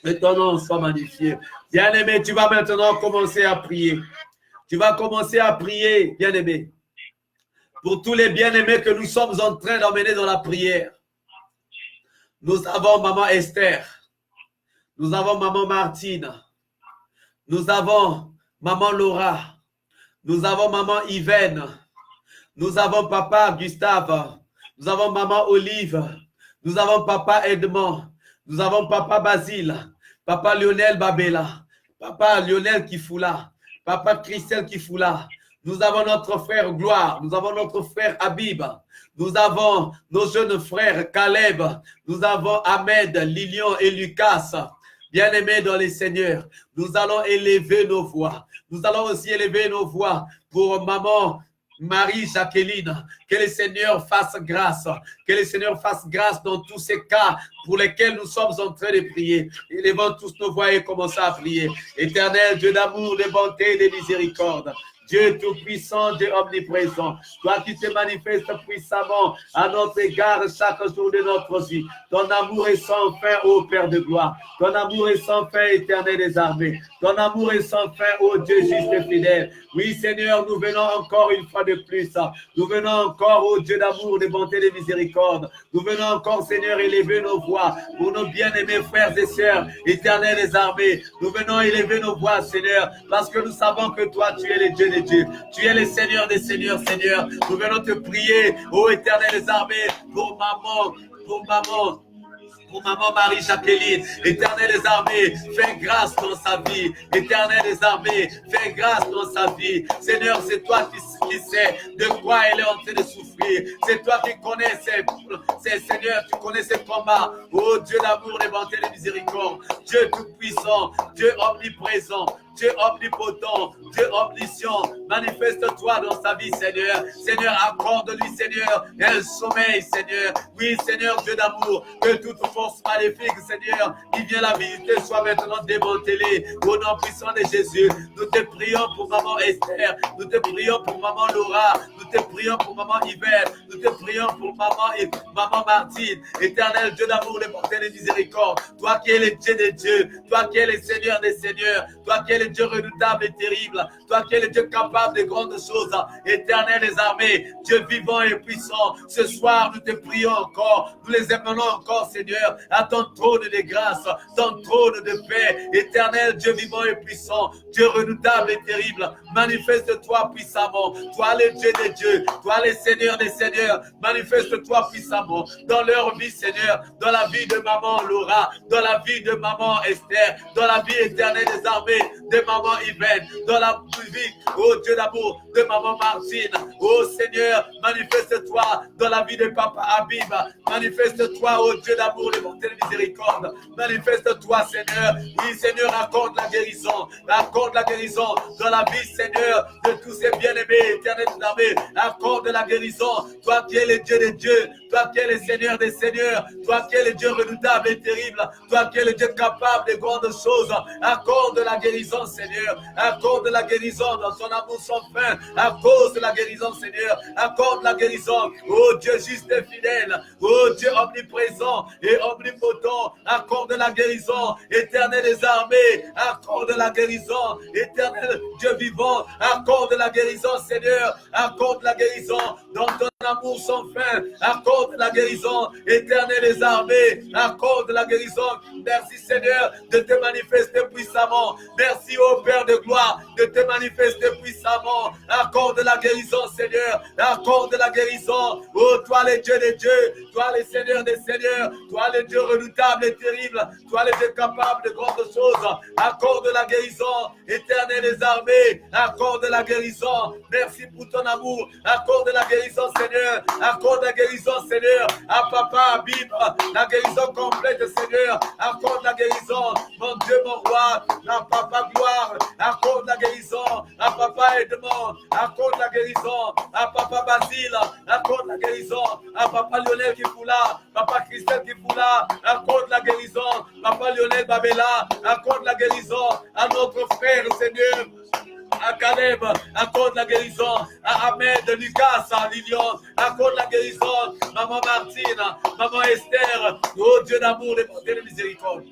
Que ton nom soit magnifié. Bien-aimé, tu vas maintenant commencer à prier. Tu vas commencer à prier, bien-aimé. Pour tous les bien-aimés que nous sommes en train d'emmener dans la prière. Nous avons maman Esther. Nous avons maman Martine. Nous avons maman Laura. Nous avons maman Yvaine. Nous avons papa Gustave. Nous avons maman Olive. Nous avons papa Edmond. Nous avons papa Basile. Papa Lionel Babela. Papa Lionel Kifula. Papa Christelle Kifula. Nous avons notre frère Gloire. Nous avons notre frère Habib. Nous avons nos jeunes frères Caleb. Nous avons Ahmed, Lilian et Lucas. Bien-aimés dans les seigneurs, nous allons élever nos voix. Nous allons aussi élever nos voix pour maman Marie-Jacqueline. Que le Seigneur fasse grâce. Que le Seigneur fasse grâce dans tous ces cas pour lesquels nous sommes en train de prier. Élevons tous nos voix et commençons à prier. Éternel Dieu d'amour, de bonté et de miséricorde. Dieu tout-puissant, Dieu omniprésent, toi qui te manifestes puissamment à notre égard chaque jour de notre vie. Ton amour est sans fin, ô Père de gloire. Ton amour est sans fin, éternel des armées. Ton amour est sans fin, ô Dieu juste et fidèle. Oui, Seigneur, nous venons encore une fois de plus. Nous venons encore, ô Dieu d'amour, de bonté, de miséricorde. Nous venons encore, Seigneur, élever nos voix pour nos bien-aimés frères et sœurs, éternel des armées. Nous venons élever nos voix, Seigneur, parce que nous savons que toi, tu es le Dieu des dieux. Tu es le Seigneur des seigneurs, Seigneur. Nous venons te prier, ô éternel des armées, pour maman Marie-Jacqueline, éternel des armées, fais grâce dans sa vie. Éternel des armées, fais grâce dans sa vie. Seigneur, c'est toi qui sais de quoi elle est en train de souffrir. C'est toi qui connais Seigneur, tu connais ses combats. Oh Dieu d'amour, de bonté, de miséricorde. Dieu tout-puissant, Dieu omniprésent. Dieu omnipotent, Dieu omniscient, manifeste-toi dans sa vie, Seigneur. Seigneur, accorde-lui, Seigneur, un sommeil, Seigneur. Oui, Seigneur, Dieu d'amour, que toute force maléfique, Seigneur, qui vient la visiter, soit maintenant démantelée. Au nom puissant de Jésus, nous te prions pour maman Esther, nous te prions pour maman Laura, nous te prions pour maman Yvette, nous te prions pour maman Martine. Éternel Dieu d'amour, de bonté et de miséricorde, toi qui es le Dieu des dieux, toi qui es le Seigneur des seigneurs, toi qui es le Dieu redoutable et terrible, toi qui es le Dieu capable de grandes choses, éternel des armées, Dieu vivant et puissant. Ce soir, nous te prions encore, nous les appelons encore, Seigneur, à ton trône de grâce, ton trône de paix, éternel Dieu vivant et puissant, Dieu redoutable et terrible, manifeste-toi puissamment, toi le Dieu des dieux, toi le Seigneur des seigneurs, manifeste-toi puissamment dans leur vie, Seigneur, dans la vie de maman Laura, dans la vie de maman Esther, dans la vie éternelle des armées, de maman Yvette, dans la vie, oh Dieu d'amour, de maman Martine. Oh Seigneur, manifeste-toi dans la vie de papa Habib. Manifeste-toi, oh Dieu d'amour, de bonté et de miséricorde. Manifeste-toi, Seigneur. Oui, Seigneur, accorde la guérison. Accorde la guérison dans la vie, Seigneur, de tous ces bien-aimés, éternels d'armée. Accorde la guérison. Toi qui es le Dieu des dieux, toi qui es le Seigneur des seigneurs, toi qui es le Dieu redoutable et terrible, toi qui es le Dieu capable de grandes choses. Accorde la guérison, Seigneur. Accorde la guérison dans son amour sans fin. À cause de la guérison, Seigneur. Accorde la guérison. Oh Dieu juste et fidèle. Oh Dieu omniprésent et omnipotent. Accorde la guérison. Éternel des armées. Accorde la guérison. Éternel Dieu vivant. Accorde la guérison, Seigneur. Accorde la guérison dans ton amour sans fin. Accorde la guérison. Éternel des armées. Accorde la guérison. Merci, Seigneur, de te manifester puissamment. Merci au Père de gloire de te manifester puissamment. Accorde la guérison, Seigneur. Accorde la guérison. Oh, toi le Dieu des dieux, toi le Seigneur des seigneurs, toi le Dieu redoutable et terrible, toi le Dieu capable de grandes choses. Accorde la guérison, éternel des armées. Accorde la guérison. Merci pour ton amour. Accorde la guérison, Seigneur. Accorde la guérison, Seigneur. À papa Habib, la guérison complète, Seigneur. Accorde la guérison, mon Dieu, mon roi. À papa gloire, accorde la guérison. À papa Edmond, accorde la guérison. À papa Basile, accorde la guérison. À papa Lionel Kifoula, papa Christelle Kifoula, accorde la guérison. Papa Lionel Babela, accorde la guérison. À notre frère, Seigneur, à Caleb, accorde la guérison. À Ahmed, Lucas, à Lilian, accorde la guérison. Maman Martine, maman Esther, oh Dieu d'amour, de bonté et de miséricorde.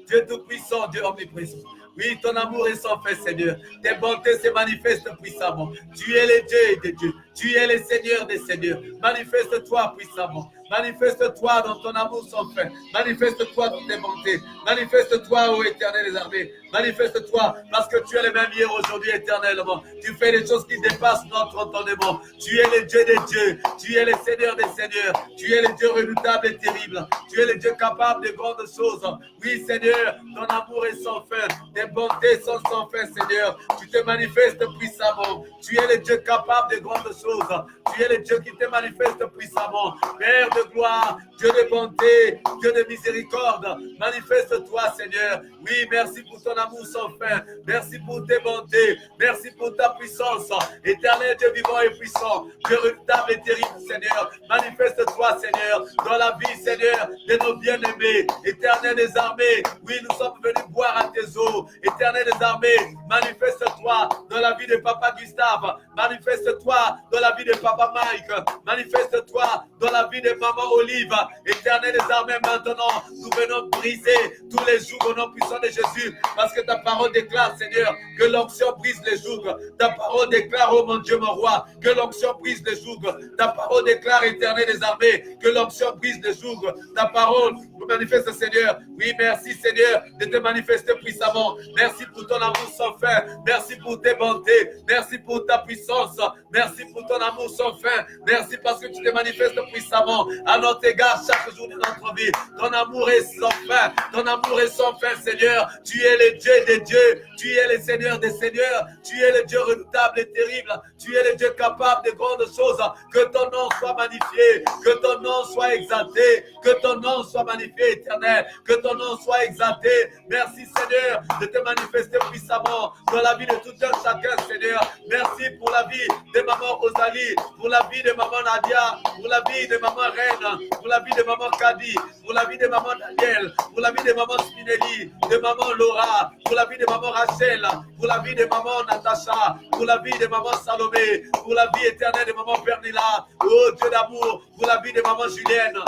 Dieu tout-puissant, Dieu omniprésent. Oui, ton amour est sans fin, Seigneur. Tes bontés se manifestent puissamment. Tu es le Dieu des dieux. Tu es le Seigneur des seigneurs. Manifeste-toi puissamment. Manifeste-toi dans ton amour sans fin. Manifeste-toi dans tes bontés. Manifeste-toi, ô éternel des armées. Manifeste-toi parce que tu es le même hier, aujourd'hui, éternellement. Tu fais des choses qui dépassent notre entendement. Tu es le Dieu des dieux. Tu es le Seigneur des seigneurs. Tu es le Dieu redoutable et terrible. Tu es le Dieu capable de grandes choses. Oui, Seigneur, ton amour est sans fin. Tes bontés sont sans fin, Seigneur. Tu te manifestes puissamment. Tu es le Dieu capable de grandes choses. Tu es le Dieu qui te manifeste puissamment. Père de gloire, Dieu de bonté, Dieu de miséricorde, manifeste-toi, Seigneur. Oui, merci pour ton amour sans fin. Merci pour tes bontés. Merci pour ta puissance. Éternel Dieu vivant et puissant, Dieu redoutable et terrible, Seigneur. Manifeste-toi, Seigneur, dans la vie, Seigneur, de nos bien-aimés. Éternel des armées, oui, nous sommes venus boire à tes eaux. Éternel des armées, manifeste-toi manifeste-toi dans la vie de Papa Gustave. Manifeste-toi dans la vie de Papa Mike. Manifeste-toi dans la vie de Maman Olive. Éternel des armées, maintenant, nous venons briser tous les jougs au nom puissant de Jésus. Parce que ta parole déclare, Seigneur, que l'onction brise les jougs. Ta parole déclare, oh mon Dieu, mon roi, que l'onction brise les jougs. Ta parole déclare, Éternel des armées, que l'onction brise les jougs. Ta parole nous manifeste, Seigneur. Oui, merci, Seigneur, de te manifester puissamment. Merci pour ton amour sans fin. Merci pour tes bontés. Merci pour ta puissance. Merci pour ton amour sans fin. Merci parce que tu te manifestes puissamment à notre égard chaque jour de notre vie. Ton amour est sans fin. Ton amour est sans fin, Seigneur. Tu es le Dieu des dieux. Tu es le Seigneur des seigneurs. Tu es le Dieu redoutable et terrible. Tu es le Dieu capable de grandes choses. Que ton nom soit magnifié. Que ton nom soit exalté. Que ton nom soit magnifié, éternel. Que ton nom soit exalté. Merci, Seigneur, de te manifester puissamment dans la vie de tout un chacun, Seigneur. Merci pour la vie de Maman Rosalie, pour la vie de Maman Nadia, pour la vie de Maman Reine, pour la vie de Maman Kadi, pour la vie de Maman Daniel, pour la vie de Maman Spinelli, de Maman Laura, pour la vie de Maman Rachel, pour la vie de Maman Natacha, pour la vie de Maman Salomé, pour la vie éternelle de Maman Pernilla, oh Dieu d'amour, pour la vie de Maman Julienne,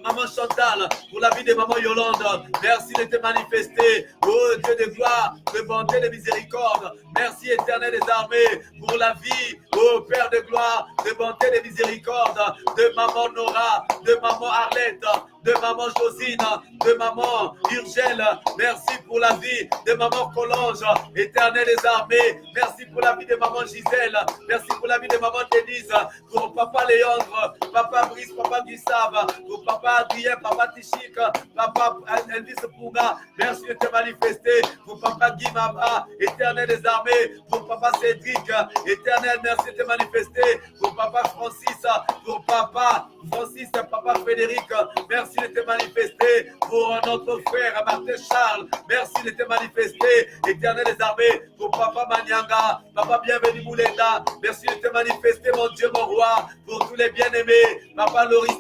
Maman Chantal, pour la vie de Maman Yolande, merci de te manifester, oh Dieu de gloire, de bonté, de miséricorde. Merci éternel des armées, pour la vie, oh Père de gloire, de bonté, de miséricorde, de Maman Nora, de Maman Arlette, de Maman Josine, de Maman Urgelle. Merci pour la vie de Maman Colonge, éternel des armées. Merci pour la vie de Maman Gisèle. Merci pour la vie de Maman Denise, pour Papa Léandre, Papa Brice, Papa Gustave, pour Papa Adrien, Papa Tichik, Papa Elvis Pouga. Merci de te manifester pour Papa Guy Mama, éternel des armées, pour Papa Cédric, éternel, merci de te manifester pour Papa Francis, pour Papa Francis, Papa Frédéric. Merci de te manifester pour notre frère Martin Charles. Merci de te manifester, éternel des armées, pour Papa Manianga, Papa Bienvenu Moulenda. Merci de te manifester, mon Dieu, mon roi, pour tous les bien-aimés. Papa Loris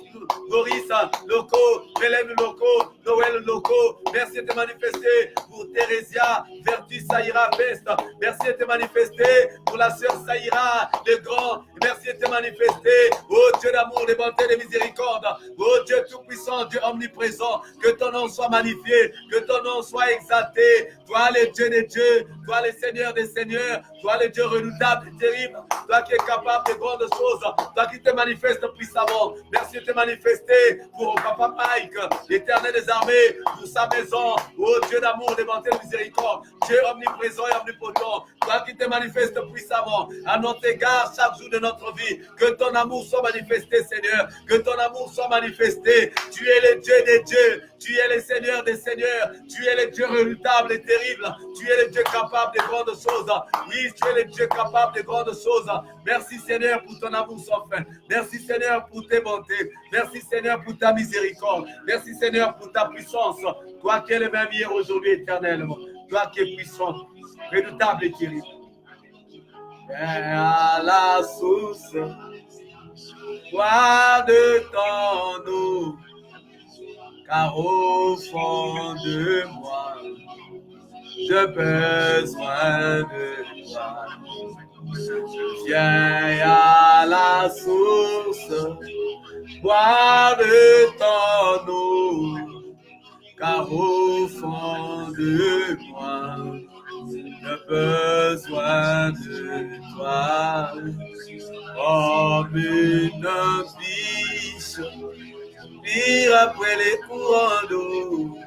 Loco, Hélène Loco, Noël Loco. Merci de te manifester pour Thérésia, Vertu Saïra Peste. Merci de te manifester pour la sœur Saïra, le grand. Merci de te manifester, oh Dieu d'amour, de bonté, de miséricorde. Oh Dieu tout-puissant, Dieu omniprésent, que ton nom soit magnifié, que ton nom soit exalté. Toi le Dieu des dieux, toi le Seigneur des seigneurs, toi le Dieu redoutable et terrible, toi qui es capable de grandes choses, toi qui te manifestes puissamment. Merci de te manifester pour Papa Mike, l'éternel des armées, pour sa maison, oh Dieu d'amour, de bonté, de miséricorde, Dieu omniprésent et omnipotent, toi qui te manifestes puissamment à notre égard chaque jour de notre vie. Que ton amour soit manifesté, Seigneur, que ton amour soit manifesté. Tu es le Dieu des dieux, tu es le Seigneur des seigneurs, tu es le Dieu redoutable et terrible, tu es le Dieu capable de grandes choses. Oui, tu es le Dieu capable de grandes choses. Merci Seigneur pour ton amour sans fin. Merci Seigneur pour tes bontés. Merci Seigneur pour ta miséricorde. Merci Seigneur pour ta puissance. Toi qui es le même hier, aujourd'hui, éternellement. Toi qui es puissant, redoutable et terrible. À la source, bois de ton eau, car au fond de moi, j'ai besoin de toi. Viens à la source, bois de ton eau, car au fond de moi, j'ai besoin de toi. Comme une biche, pire après les courants d'eau,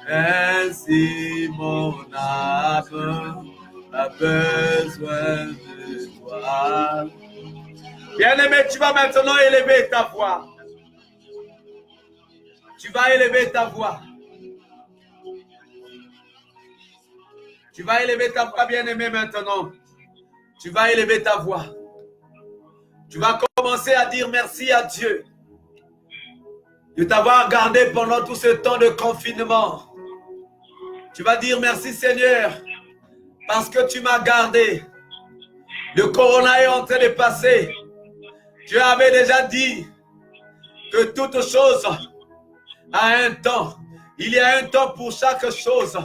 ainsi mon âme a besoin de toi. Bien-aimé, tu vas maintenant élever ta voix. Tu vas élever ta voix. Tu vas élever ta voix, bien-aimé, maintenant. Tu vas élever ta voix. Tu vas commencer à dire merci à Dieu de t'avoir gardé pendant tout ce temps de confinement. Tu vas dire merci Seigneur parce que tu m'as gardé. Le corona est en train de passer. Tu avais déjà dit que toute chose a un temps. Il y a un temps pour chaque chose.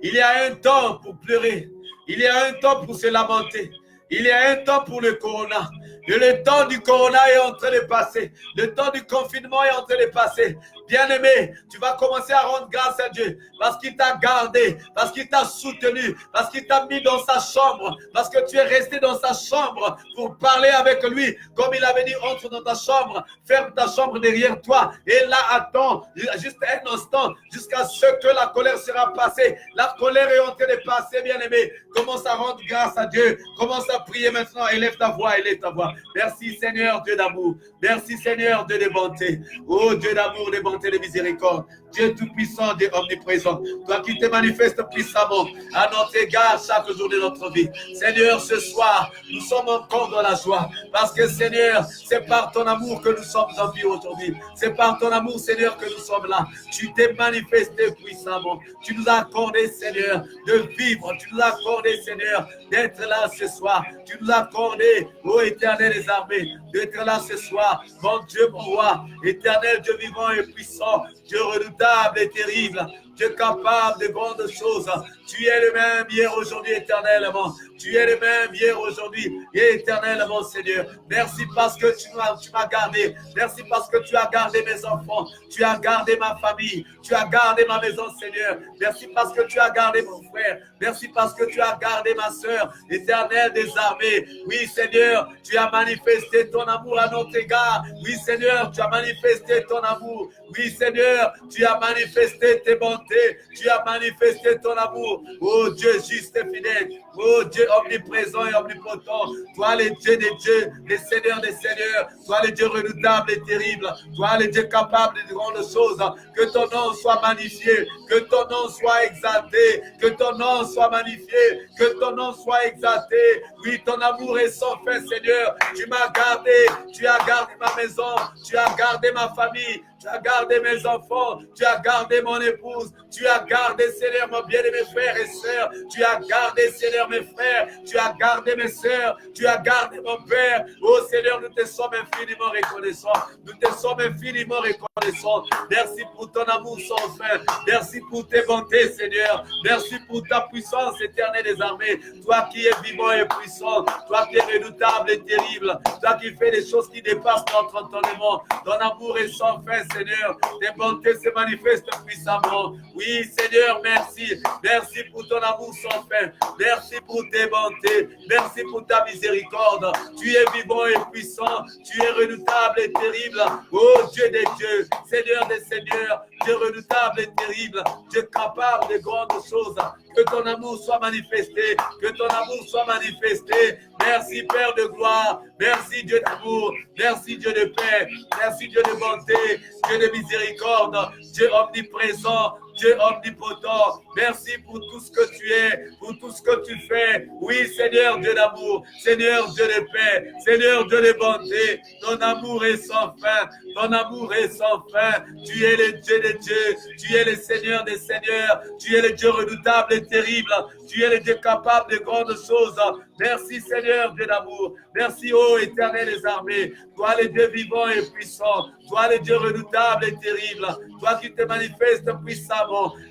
Il y a un temps pour pleurer. Il y a un temps pour se lamenter. Il y a un temps pour le corona. Et le temps du corona est en train de passer. Le temps du confinement est en train de passer. Bien-aimé, tu vas commencer à rendre grâce à Dieu parce qu'il t'a gardé, parce qu'il t'a soutenu, parce qu'il t'a mis dans sa chambre, parce que tu es resté dans sa chambre pour parler avec lui. Comme il avait dit, entre dans ta chambre, ferme ta chambre derrière toi et là, attends juste un instant jusqu'à ce que la colère sera passée. La colère est en train de passer, bien-aimé. Commence à rendre grâce à Dieu. Commence à prier maintenant. Élève ta voix, élève ta voix. Merci Seigneur, Dieu d'amour. Merci Seigneur, Dieu de bonté. Oh Dieu d'amour, de bonté, de miséricorde. Dieu tout-puissant, Dieu omniprésent. Toi qui te manifestes puissamment à notre égard chaque jour de notre vie. Seigneur, ce soir, nous sommes encore dans la joie. Parce que Seigneur, c'est par ton amour que nous sommes en vie aujourd'hui. C'est par ton amour, Seigneur, que nous sommes là. Tu t'es manifesté puissamment. Tu nous as accordé, Seigneur, de vivre. Tu nous as accordé, Seigneur, d'être là ce soir. Tu nous as accordé, ô Éternel des armées, d'être là ce soir. Mon Dieu, mon roi, Éternel, Dieu vivant et puissant, Dieu redoutable et terrible, Dieu capable de grandes choses. Tu es le même hier, aujourd'hui, éternellement. Tu es le même hier, aujourd'hui et éternellement, Seigneur. Merci parce que tu m'as gardé. Merci parce que tu as gardé mes enfants. Tu as gardé ma famille. Tu as gardé ma maison, Seigneur. Merci parce que tu as gardé mon frère. Merci parce que tu as gardé ma soeur, éternelle des armées. Oui, Seigneur, tu as manifesté ton amour à notre égard. Oui, Seigneur, tu as manifesté ton amour. Oui, Seigneur, tu as manifesté tes bontés. Tu as manifesté ton amour. Oh Dieu juste et fidèle. Oh Dieu omniprésent et omnipotent. Toi, le Dieu des dieux, le Seigneur des seigneurs. Toi, le Dieu redoutable et terrible. Toi, le Dieu capable de grandes choses. Que ton nom soit magnifié. Que ton nom soit exalté. Que ton nom soit magnifié. Que ton nom soit exalté. Oui, ton amour est sans fin, Seigneur. Tu m'as gardé. Tu as gardé ma maison. Tu as gardé ma famille. Tu as gardé mes enfants, tu as gardé mon épouse, tu as gardé, Seigneur, mon bien-aimé frères et sœurs, tu as gardé, Seigneur, mes frères, tu as gardé mes sœurs, tu as gardé mon Père. Oh Seigneur, nous te sommes infiniment reconnaissants, nous te sommes infiniment reconnaissants. Merci pour ton amour sans fin, merci pour tes bontés, Seigneur, merci pour ta puissance éternelle des armées, toi qui es vivant et puissant, toi qui es redoutable et terrible, toi qui fais des choses qui dépassent notre entendement, ton amour est sans fin, Seigneur, tes bontés se manifestent puissamment. Oui, Seigneur, merci. Merci pour ton amour sans fin. Merci pour tes bontés. Merci pour ta miséricorde. Tu es vivant et puissant. Tu es redoutable et terrible. Oh Dieu des dieux, Seigneur des seigneurs, Dieu redoutable et terrible, Dieu capable de grandes choses. Que ton amour soit manifesté. Que ton amour soit manifesté. Merci Père de gloire. Merci Dieu d'amour. Merci Dieu de paix. Merci Dieu de bonté. Dieu de miséricorde. Dieu omniprésent. Dieu omnipotent, merci pour tout ce que tu es, pour tout ce que tu fais. Oui, Seigneur Dieu d'amour, Seigneur Dieu de paix, Seigneur Dieu de bonté. Ton amour est sans fin, ton amour est sans fin. Tu es le Dieu des dieux, tu es le Seigneur des seigneurs, tu es le Dieu redoutable et terrible, tu es le Dieu capable de grandes choses. Merci Seigneur Dieu d'amour, merci ô éternel des armées, toi le Dieu vivant et puissant, toi le Dieu redoutable et terrible, toi qui te manifestes puissamment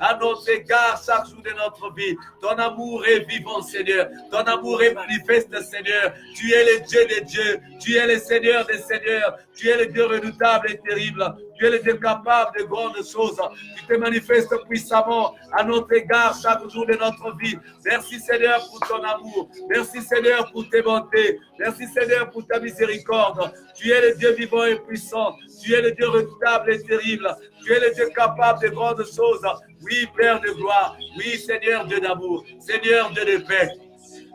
à notre égard chaque jour de notre vie. Ton amour est vivant, Seigneur. Ton amour est manifeste, Seigneur. Tu es le Dieu des dieux. Tu es le Seigneur des seigneurs. Tu es le Dieu redoutable et terrible. Tu es le Dieu capable de grandes choses. Tu te manifestes puissamment à notre égard chaque jour de notre vie. Merci, Seigneur, pour ton amour. Merci, Seigneur, pour tes bontés. Merci, Seigneur, pour ta miséricorde. Tu es le Dieu vivant et puissant. Tu es le Dieu redoutable et terrible. Tu es le Dieu capable de grandes choses. Oui, Père de gloire. Oui, Seigneur, Dieu d'amour. Seigneur, Dieu de paix.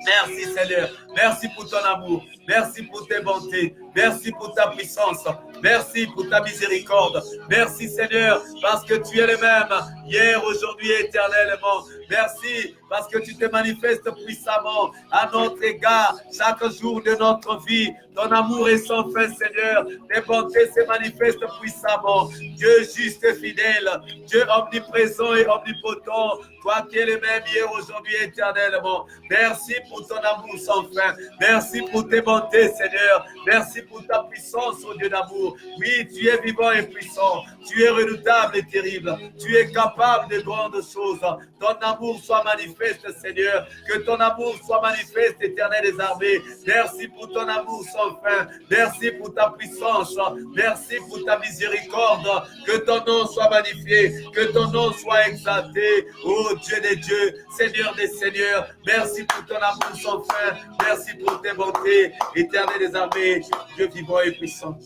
Merci Seigneur, merci pour ton amour, merci pour tes bontés, merci pour ta puissance, merci pour ta miséricorde, merci Seigneur parce que tu es le même hier, aujourd'hui, éternellement. Merci parce que tu te manifestes puissamment à notre égard chaque jour de notre vie. Ton amour est sans fin, Seigneur. Tes bontés se manifestent puissamment. Dieu juste et fidèle, Dieu omniprésent et omnipotent, toi qui es le même hier, aujourd'hui, éternellement. Merci pour ton amour sans fin. Merci pour tes bontés, Seigneur. Merci pour ta puissance, ô Dieu d'amour. amour. Oui, tu es vivant et puissant. Tu es redoutable et terrible. Tu es capable de grandes choses. Ton amour soit manifeste, Seigneur. Que ton amour soit manifeste, Éternel des armées. Merci pour ton amour sans fin. Merci pour ta puissance. Merci pour ta miséricorde. Que ton nom soit magnifié. Que ton nom soit exalté. Oh Dieu des dieux, Seigneur des seigneurs. Merci pour ton amour sans fin. Merci pour tes bontés. Éternel des armées, Dieu vivant et puissant.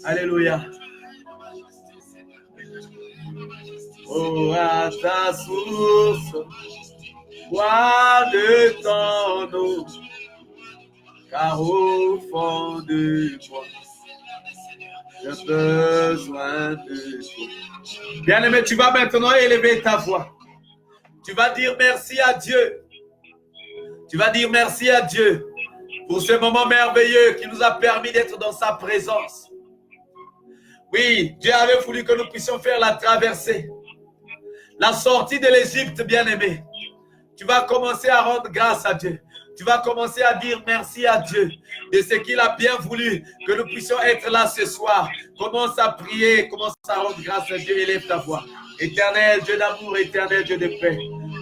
Alléluia. Oh, à ta source, bois de ton eau, car au fond de moi, j'ai besoin de toi. Bien-aimé, tu vas maintenant élever ta voix. Tu vas dire merci à Dieu. Tu vas dire merci à Dieu pour ce moment merveilleux qui nous a permis d'être dans sa présence. Oui, Dieu avait voulu que nous puissions faire la traversée. La sortie de l'Égypte, bien-aimé. Tu vas commencer à rendre grâce à Dieu. Tu vas commencer à dire merci à Dieu de ce qu'il a bien voulu que nous puissions être là ce soir. Commence à prier, commence à rendre grâce à Dieu. Élève ta voix. Éternel Dieu d'amour, éternel Dieu de paix.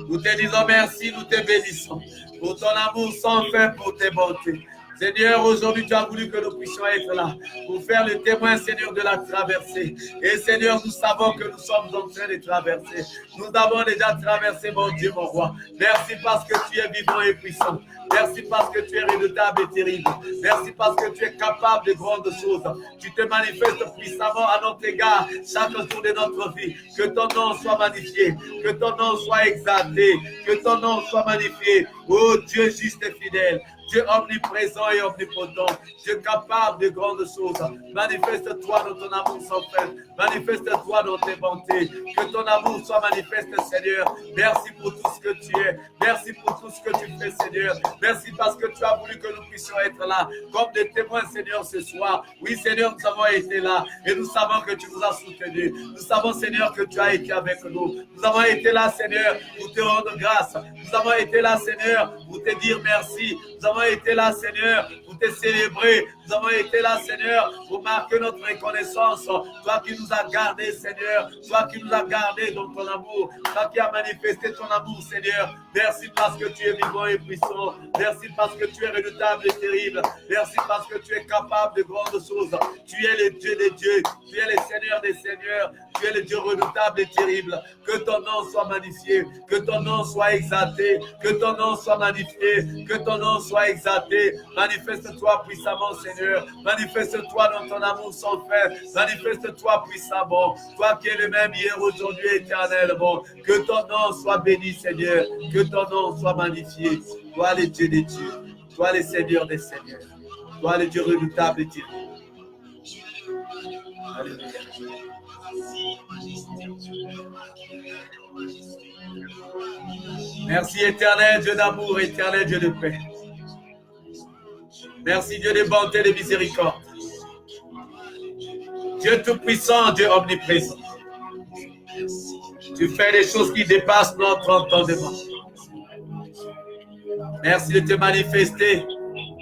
Nous te disons merci, nous te bénissons pour ton amour sans fin, pour tes bontés. Seigneur, aujourd'hui, tu as voulu que nous puissions être là pour faire le témoin, Seigneur, de la traversée. Et Seigneur, nous savons que nous sommes en train de traverser. Nous avons déjà traversé, mon Dieu, mon roi. Merci parce que tu es vivant et puissant. Merci parce que tu es redoutable et terrible. Merci parce que tu es capable de grandes choses. Tu te manifestes puissamment à notre égard chaque jour de notre vie. Que ton nom soit magnifié. Que ton nom soit exalté. Que ton nom soit magnifié. Oh Dieu juste et fidèle. Dieu omniprésent et omnipotent, Dieu capable de grandes choses. Manifeste-toi dans ton amour sans fin. Manifeste-toi dans tes bontés. Que ton amour soit manifeste, Seigneur. Merci pour tout ce que tu es. Merci pour tout ce que tu fais, Seigneur. Merci parce que tu as voulu que nous puissions être là comme des témoins, Seigneur, ce soir. Oui, Seigneur, nous avons été là et nous savons que tu nous as soutenus. Nous savons, Seigneur, que tu as été avec nous. Nous avons été là, Seigneur, pour te rendre grâce. Nous avons été là, Seigneur, pour te dire merci. Nous avons été là, Seigneur, pour te célébrer. Nous avons été là, Seigneur, pour marquer notre reconnaissance. Toi qui nous as gardés, Seigneur. Toi qui nous as gardés dans ton amour. Toi qui as manifesté ton amour, Seigneur. Merci parce que tu es vivant et puissant. Merci parce que tu es redoutable et terrible. Merci parce que tu es capable de grandes choses. Tu es le Dieu des dieux. Tu es le Seigneur des seigneurs. Tu es le Dieu redoutable et terrible. Que ton nom soit magnifié. Que ton nom soit exalté. Que ton nom soit magnifié. Que ton nom soit exalté. Manifeste-toi puissamment, Seigneur. Manifeste-toi dans ton amour sans fin. Manifeste-toi puissamment. Toi qui es le même hier, aujourd'hui, éternellement. Que ton nom soit béni, Seigneur. Que ton nom soit magnifié. Toi, le Dieu des dieux. Toi, le Seigneur des seigneurs. Toi, le Dieu redoutable et terrible. Alléluia. Merci, éternel Dieu d'amour, éternel Dieu de paix. Merci, Dieu de bonté et de miséricorde. Dieu tout-puissant, Dieu omniprésent. Tu fais des choses qui dépassent notre entendement. Merci de te manifester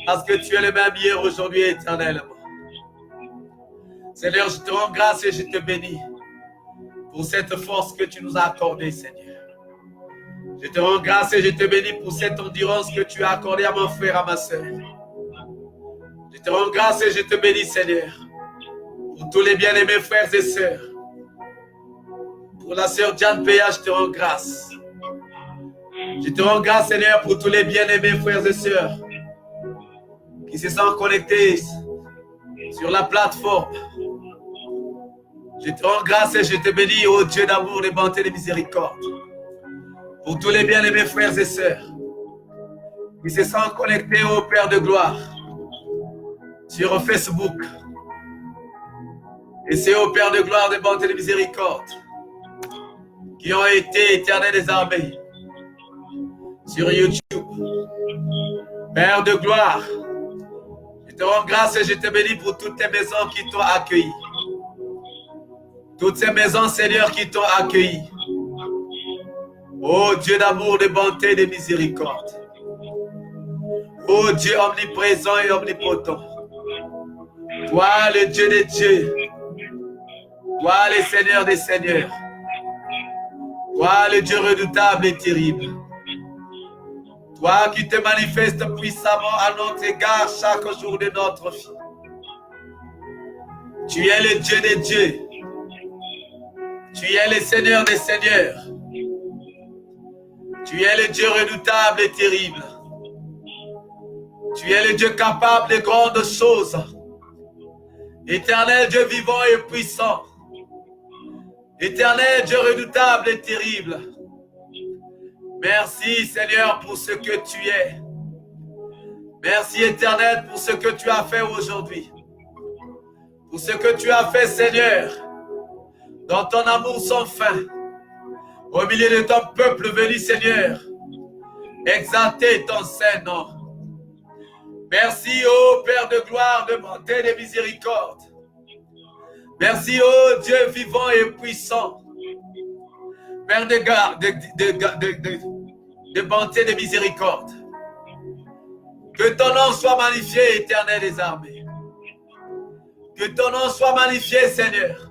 parce que tu es le même hier, aujourd'hui, éternellement. Seigneur, je te rends grâce et je te bénis pour cette force que tu nous as accordée, Seigneur. Je te rends grâce et je te bénis pour cette endurance que tu as accordée à mon frère, à ma soeur. Je te rends grâce et je te bénis, Seigneur, pour tous les bien-aimés frères et sœurs. Pour la sœur Diane Péa, je te rends grâce. Je te rends grâce, Seigneur, pour tous les bien-aimés frères et sœurs qui se sont connectés sur la plateforme. Je te rends grâce et je te bénis, ô Dieu d'amour, de bonté et de miséricorde. Pour tous les bien-aimés frères et sœurs qui se sont connectés au Père de gloire sur Facebook. Et c'est au Père de gloire, de bonté et de miséricorde qui ont été éternels des armées sur YouTube. Père de gloire, je te rends grâce et je te bénis pour toutes tes maisons qui t'ont accueilli. Toutes ces maisons, Seigneur, qui t'ont accueilli. Ô Dieu d'amour, de bonté et de miséricorde. Ô Dieu omniprésent et omnipotent. Toi, le Dieu des dieux. Toi, le Seigneur des seigneurs. Toi, le Dieu redoutable et terrible. Toi qui te manifestes puissamment à notre égard chaque jour de notre vie. Tu es le Dieu des dieux. Tu es le Seigneur des seigneurs. Tu es le Dieu redoutable et terrible. Tu es le Dieu capable de grandes choses. Éternel Dieu vivant et puissant. Éternel Dieu redoutable et terrible. Merci Seigneur pour ce que tu es. Merci Éternel pour ce que tu as fait aujourd'hui. Pour ce que tu as fait Seigneur. Dans ton amour sans fin. Au milieu de ton peuple venu Seigneur. Exalter ton saint nom. Merci ô Père de gloire, de bonté et de miséricorde. Merci ô Dieu vivant et puissant. Père de bonté et de miséricorde. Que ton nom soit magnifié, Éternel des armées. Que ton nom soit magnifié, Seigneur.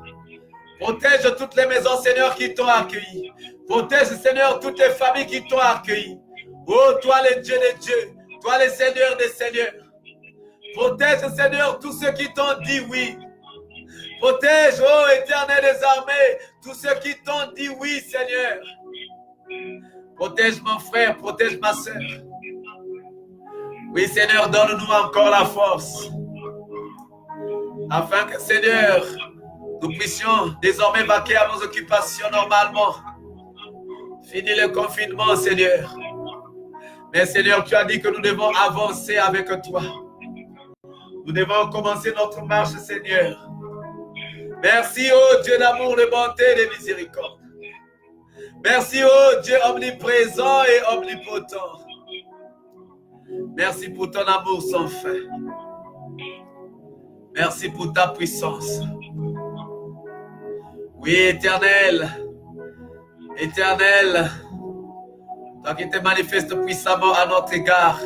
Protège toutes les maisons, Seigneur, qui t'ont accueilli. Protège, Seigneur, toutes les familles qui t'ont accueilli. Oh, toi, le Dieu des dieux. Toi, le Seigneur des seigneurs. Protège, Seigneur, tous ceux qui t'ont dit oui. Protège, oh Éternel des armées, tous ceux qui t'ont dit oui, Seigneur. Protège mon frère, protège ma soeur. Oui, Seigneur, donne-nous encore la force. Afin que, Seigneur, nous puissions désormais vaquer à nos occupations normalement. Fini le confinement, Seigneur. Mais Seigneur, tu as dit que nous devons avancer avec toi. Nous devons commencer notre marche, Seigneur. Merci, ô Dieu d'amour, de bonté et de miséricorde. Merci, ô Dieu omniprésent et omnipotent. Merci pour ton amour sans fin. Merci pour ta puissance. Oui, Éternel, Éternel, toi qui te manifestes puissamment à notre égard,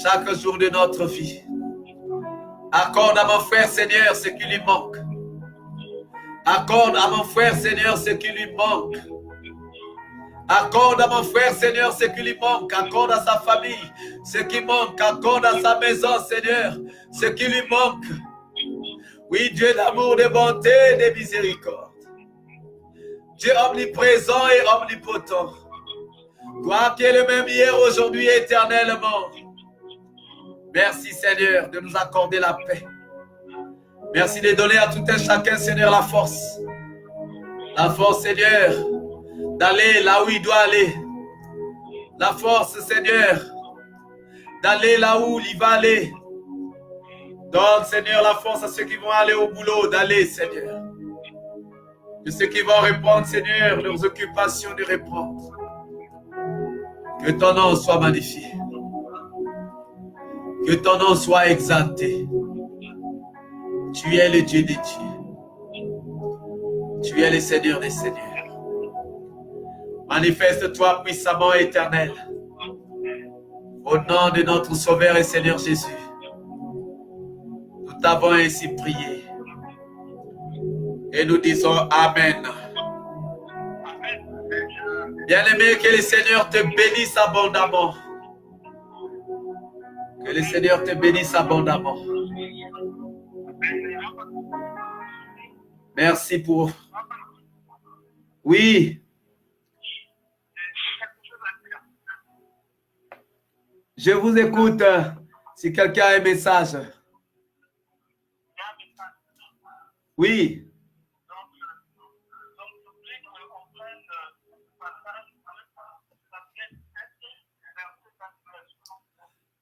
chaque jour de notre vie. Accorde à mon frère, Seigneur, ce qui lui manque. Accorde à mon frère, Seigneur, ce qui lui manque. Accorde à mon frère, Seigneur, ce qui lui manque. Accorde à sa famille ce qui manque. Accorde à sa maison, Seigneur, ce qui lui manque. Oui, Dieu d'amour, de bonté et de miséricorde. Dieu omniprésent et omnipotent. Toi qui es le même hier, aujourd'hui, éternellement. Merci, Seigneur, de nous accorder la paix. Merci de donner à tout un chacun, Seigneur, la force. La force, Seigneur, d'aller là où il doit aller. La force, Seigneur, d'aller là où il va aller. Donne, Seigneur, la force à ceux qui vont aller au boulot, d'aller, Seigneur. De ceux qui vont répondre, Seigneur, leurs occupations de répondre. Que ton nom soit magnifié. Que ton nom soit exalté. Tu es le Dieu des dieux. Tu es le Seigneur des seigneurs. Manifeste-toi puissamment, éternel. Au nom de notre Sauveur et Seigneur Jésus. Nous t'avons ainsi prié. Et nous disons Amen. Bien-aimé, que le Seigneur te bénisse abondamment. Que le Seigneur te bénisse abondamment. Merci pour... Oui. Je vous écoute. Si quelqu'un a un message. Oui.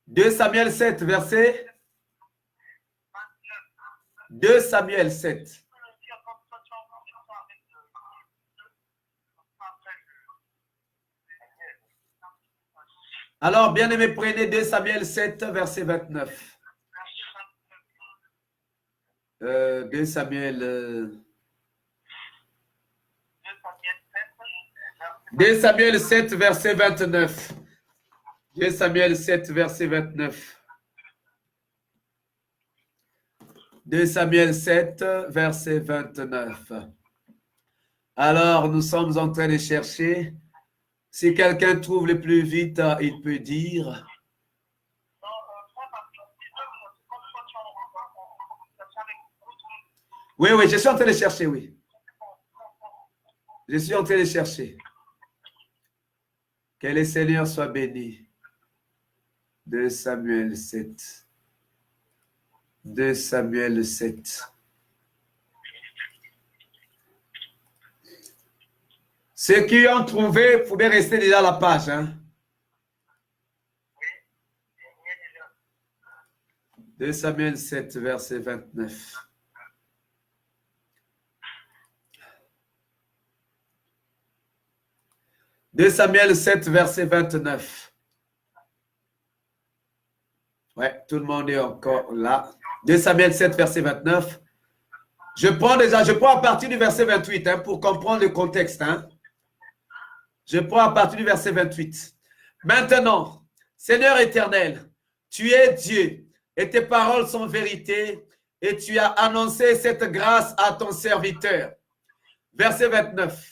2 Samuel 7, verset 2 Samuel 7. Alors, bien-aimés, prenez 2 Samuel 7, verset 29. 2 Samuel... 2 Samuel 7, verset 29. 2 Samuel 7, verset 29. 2 Samuel 7, verset 29. Alors, nous sommes en train de chercher. Si quelqu'un trouve le plus vite, il peut dire. Oui, oui, je suis en train de chercher, oui. Je suis en train de chercher. Que le Seigneur soit béni. 2 Samuel 7. 2 Samuel 7. Ceux qui ont trouvé, vous pouvez rester déjà à la page. Hein? 2 Samuel 7, verset 29. « 2 Samuel 7, verset 29. » Ouais, tout le monde est encore là. 2 Samuel 7, verset 29. Je prends à partir du verset 28 hein, pour comprendre le contexte. Hein. Je prends à partir du verset 28. Maintenant, Seigneur éternel, tu es Dieu et tes paroles sont vérité et tu as annoncé cette grâce à ton serviteur. Verset 29.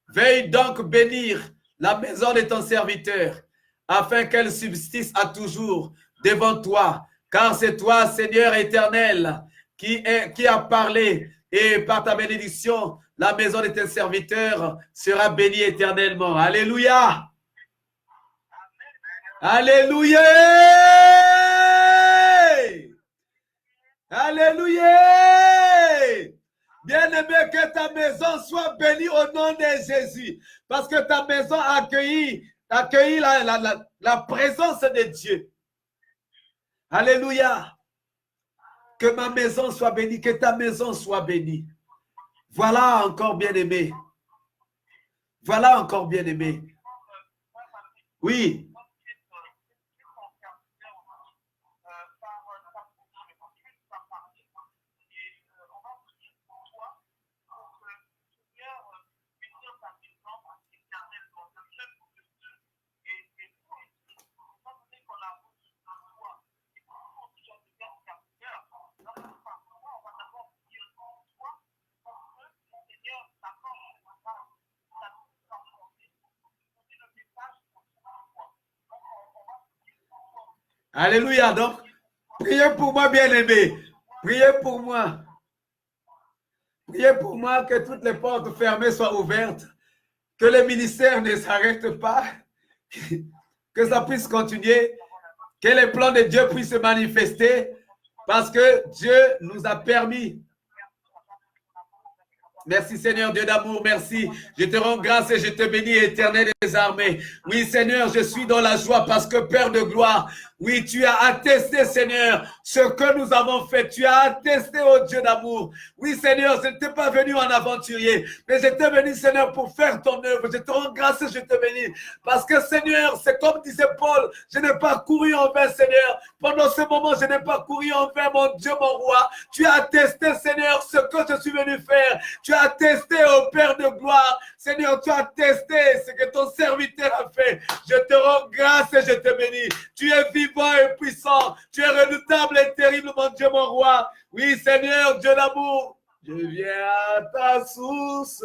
Veuille donc bénir la maison de ton serviteur afin qu'elle subsiste à toujours devant toi, car c'est toi, Seigneur éternel, qui a parlé et par ta bénédiction, la maison de tes serviteurs sera bénie éternellement. Alléluia! Alléluia! Alléluia! Bien-aimé, que ta maison soit bénie au nom de Jésus. Parce que ta maison a accueilli la présence de Dieu. Alléluia. Que ma maison soit bénie, que ta maison soit bénie. Voilà encore bien-aimé. Voilà encore bien-aimé. Oui. Alléluia. Donc, priez pour moi, bien-aimé. Priez pour moi. Priez pour moi que toutes les portes fermées soient ouvertes. Que le ministère ne s'arrête pas. Que ça puisse continuer. Que les plans de Dieu puissent se manifester. Parce que Dieu nous a permis. Merci Seigneur Dieu d'amour, merci. Je te rends grâce et je te bénis, éternel des armées. Oui Seigneur, je suis dans la joie parce que Père de gloire, oui, tu as attesté Seigneur ce que nous avons fait. Tu as attesté, oh Dieu d'amour. Oui Seigneur, je n'étais pas venu en aventurier, mais j'étais venu Seigneur pour faire ton œuvre. Je te rends grâce et je te bénis. Parce que Seigneur, c'est comme disait Paul, je n'ai pas couru en vain Seigneur. Pendant ce moment, je n'ai pas couru en vain, mon Dieu, mon roi. Tu as attesté Seigneur ce que je suis venu faire. Tu as attesté au Père de gloire. Seigneur, tu as attesté ce que ton serviteur a fait. Je te rends grâce et je te bénis. Tu es vivant et puissant. Tu es redoutable et terrible, mon Dieu, mon roi. Oui, Seigneur, Dieu d'amour, je viens à ta source.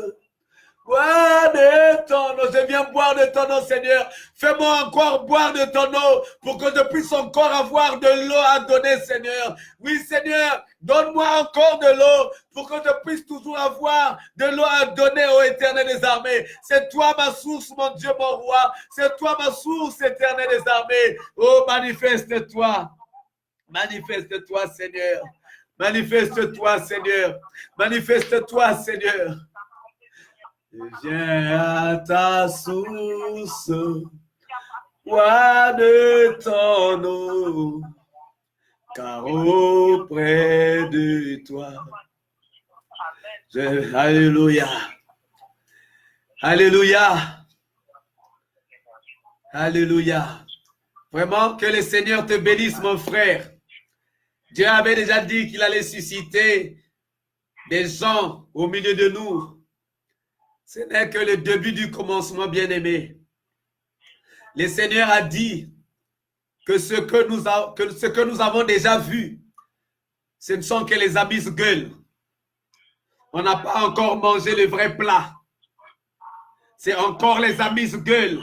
Boire de ton eau, je viens boire de ton eau, Seigneur. Fais-moi encore boire de ton eau pour que je puisse encore avoir de l'eau à donner, Seigneur. Oui, Seigneur, donne-moi encore de l'eau pour que je puisse toujours avoir de l'eau à donner au Éternel des armées. C'est toi ma source, mon Dieu, mon roi. C'est toi ma source, Éternel des armées. Oh, manifeste-toi. Manifeste-toi, Seigneur. Manifeste-toi, Seigneur. Manifeste-toi, Seigneur. Je viens à ta source, bois de ton eau, car auprès de toi, Alléluia, Alléluia, Alléluia. Vraiment que le Seigneur te bénisse, mon frère. Dieu avait déjà dit qu'il allait susciter des gens au milieu de nous. Ce n'est que le début du commencement, bien-aimé. Le Seigneur a dit que ce que nous avons déjà vu, Ce ne sont que les amuse-gueules. On n'a pas encore mangé le vrai plat. C'est encore les amuse-gueules.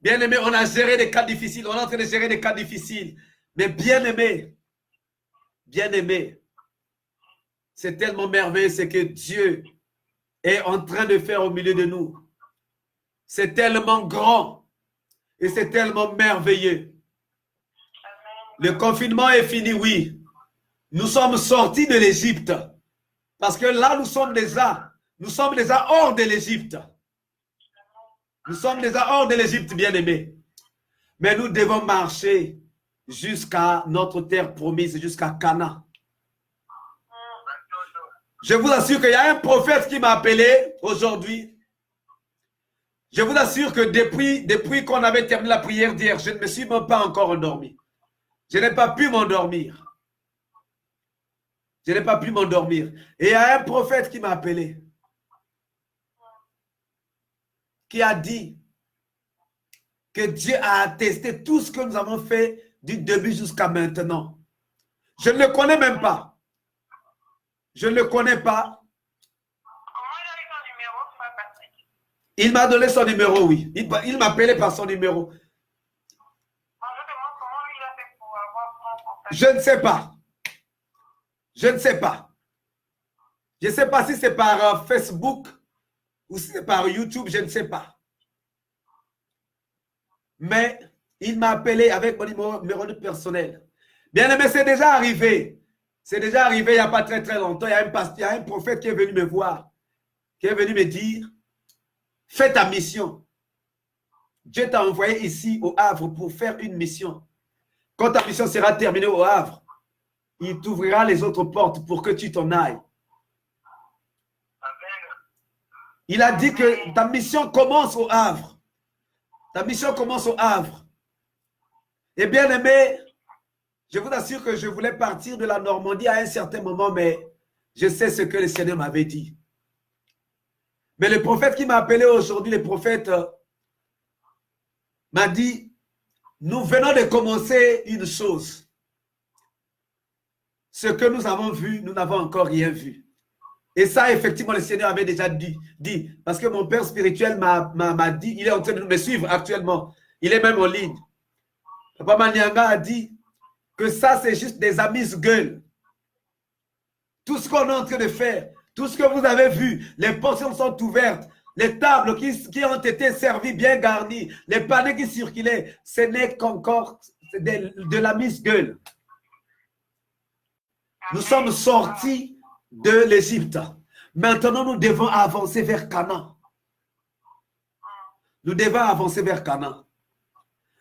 Bien aimé, on a géré des cas difficiles. On est en train de gérer des cas difficiles. Mais bien aimé, c'est tellement merveilleux ce que Dieu est en train de faire au milieu de nous. C'est tellement grand et c'est tellement merveilleux. Le confinement est fini, oui. Nous sommes sortis de l'Égypte. Parce que là, nous sommes déjà hors de l'Égypte. Nous sommes déjà hors de l'Égypte, bien-aimés. Mais nous devons marcher jusqu'à notre terre promise, jusqu'à Canaan. Je vous assure qu'il y a un prophète qui m'a appelé aujourd'hui. Je vous assure que depuis qu'on avait terminé la prière d'hier, je ne me suis même pas encore endormi. Je n'ai pas pu m'endormir. Je n'ai pas pu m'endormir. Et il y a un prophète qui m'a appelé, qui a dit que Dieu a attesté tout ce que nous avons fait du début jusqu'à maintenant. Je ne le connais même pas. Je ne le connais pas. Comment il a eu ton numéro, Patrick? Il m'a donné son numéro, oui. Il m'appelait par son numéro. Je demande comment il a fait pour avoir ton contact. Je ne sais pas. Je ne sais pas. Je ne sais pas si c'est par Facebook ou si c'est par YouTube, je ne sais pas. Mais il m'a appelé avec mon numéro personnel. Bien aimé, c'est déjà arrivé. C'est déjà arrivé il n'y a pas très longtemps. Il y a un prophète qui est venu me voir, qui est venu me dire, fais ta mission. Dieu t'a envoyé ici au Havre pour faire une mission. Quand ta mission sera terminée au Havre, il t'ouvrira les autres portes pour que tu t'en ailles. Il a dit que ta mission commence au Havre. Ta mission commence au Havre. Et bien aimé, je vous assure que je voulais partir de la Normandie à un certain moment, mais je sais ce que le Seigneur m'avait dit. Mais le prophète qui m'a appelé aujourd'hui, le prophète m'a dit, nous venons de commencer une chose. Ce que nous avons vu, nous n'avons encore rien vu. Et ça, effectivement, le Seigneur avait déjà dit. Parce que mon père spirituel m'a dit, il est en train de me suivre actuellement. Il est même en ligne. Papa Manianga a dit que ça, c'est juste des amuse-gueules. Tout ce qu'on est en train de faire, tout ce que vous avez vu, les portions sont ouvertes, les tables qui ont été servies bien garnies, les paniers qui circulaient, ce n'est qu'encore de l'amuse-gueule. Nous sommes sortis de l'Égypte. Maintenant, nous devons avancer vers Canaan. Nous devons avancer vers Canaan.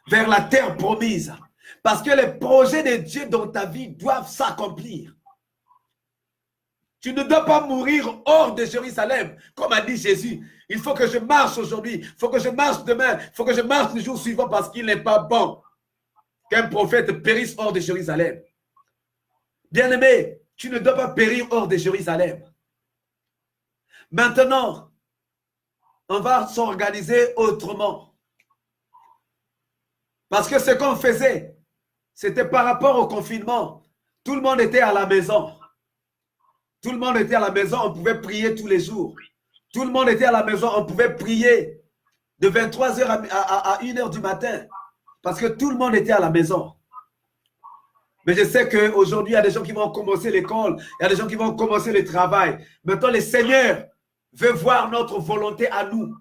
Vers la terre promise. Parce que les projets de Dieu dans ta vie doivent s'accomplir. Tu ne dois pas mourir hors de Jérusalem. Comme a dit Jésus, il faut que je marche aujourd'hui, il faut que je marche demain, il faut que je marche le jour suivant parce qu'il n'est pas bon qu'un prophète périsse hors de Jérusalem. Bien-aimé, tu ne dois pas périr hors de Jérusalem. Maintenant, on va s'organiser autrement. Parce que ce qu'on faisait, c'était par rapport au confinement. Tout le monde était à la maison. Tout le monde était à la maison, on pouvait prier tous les jours. Tout le monde était à la maison, on pouvait prier de 23h à 1h du matin. Parce que tout le monde était à la maison. Mais je sais qu'aujourd'hui, il y a des gens qui vont commencer l'école, il y a des gens qui vont commencer le travail. Maintenant, le Seigneur veut voir notre volonté à nous.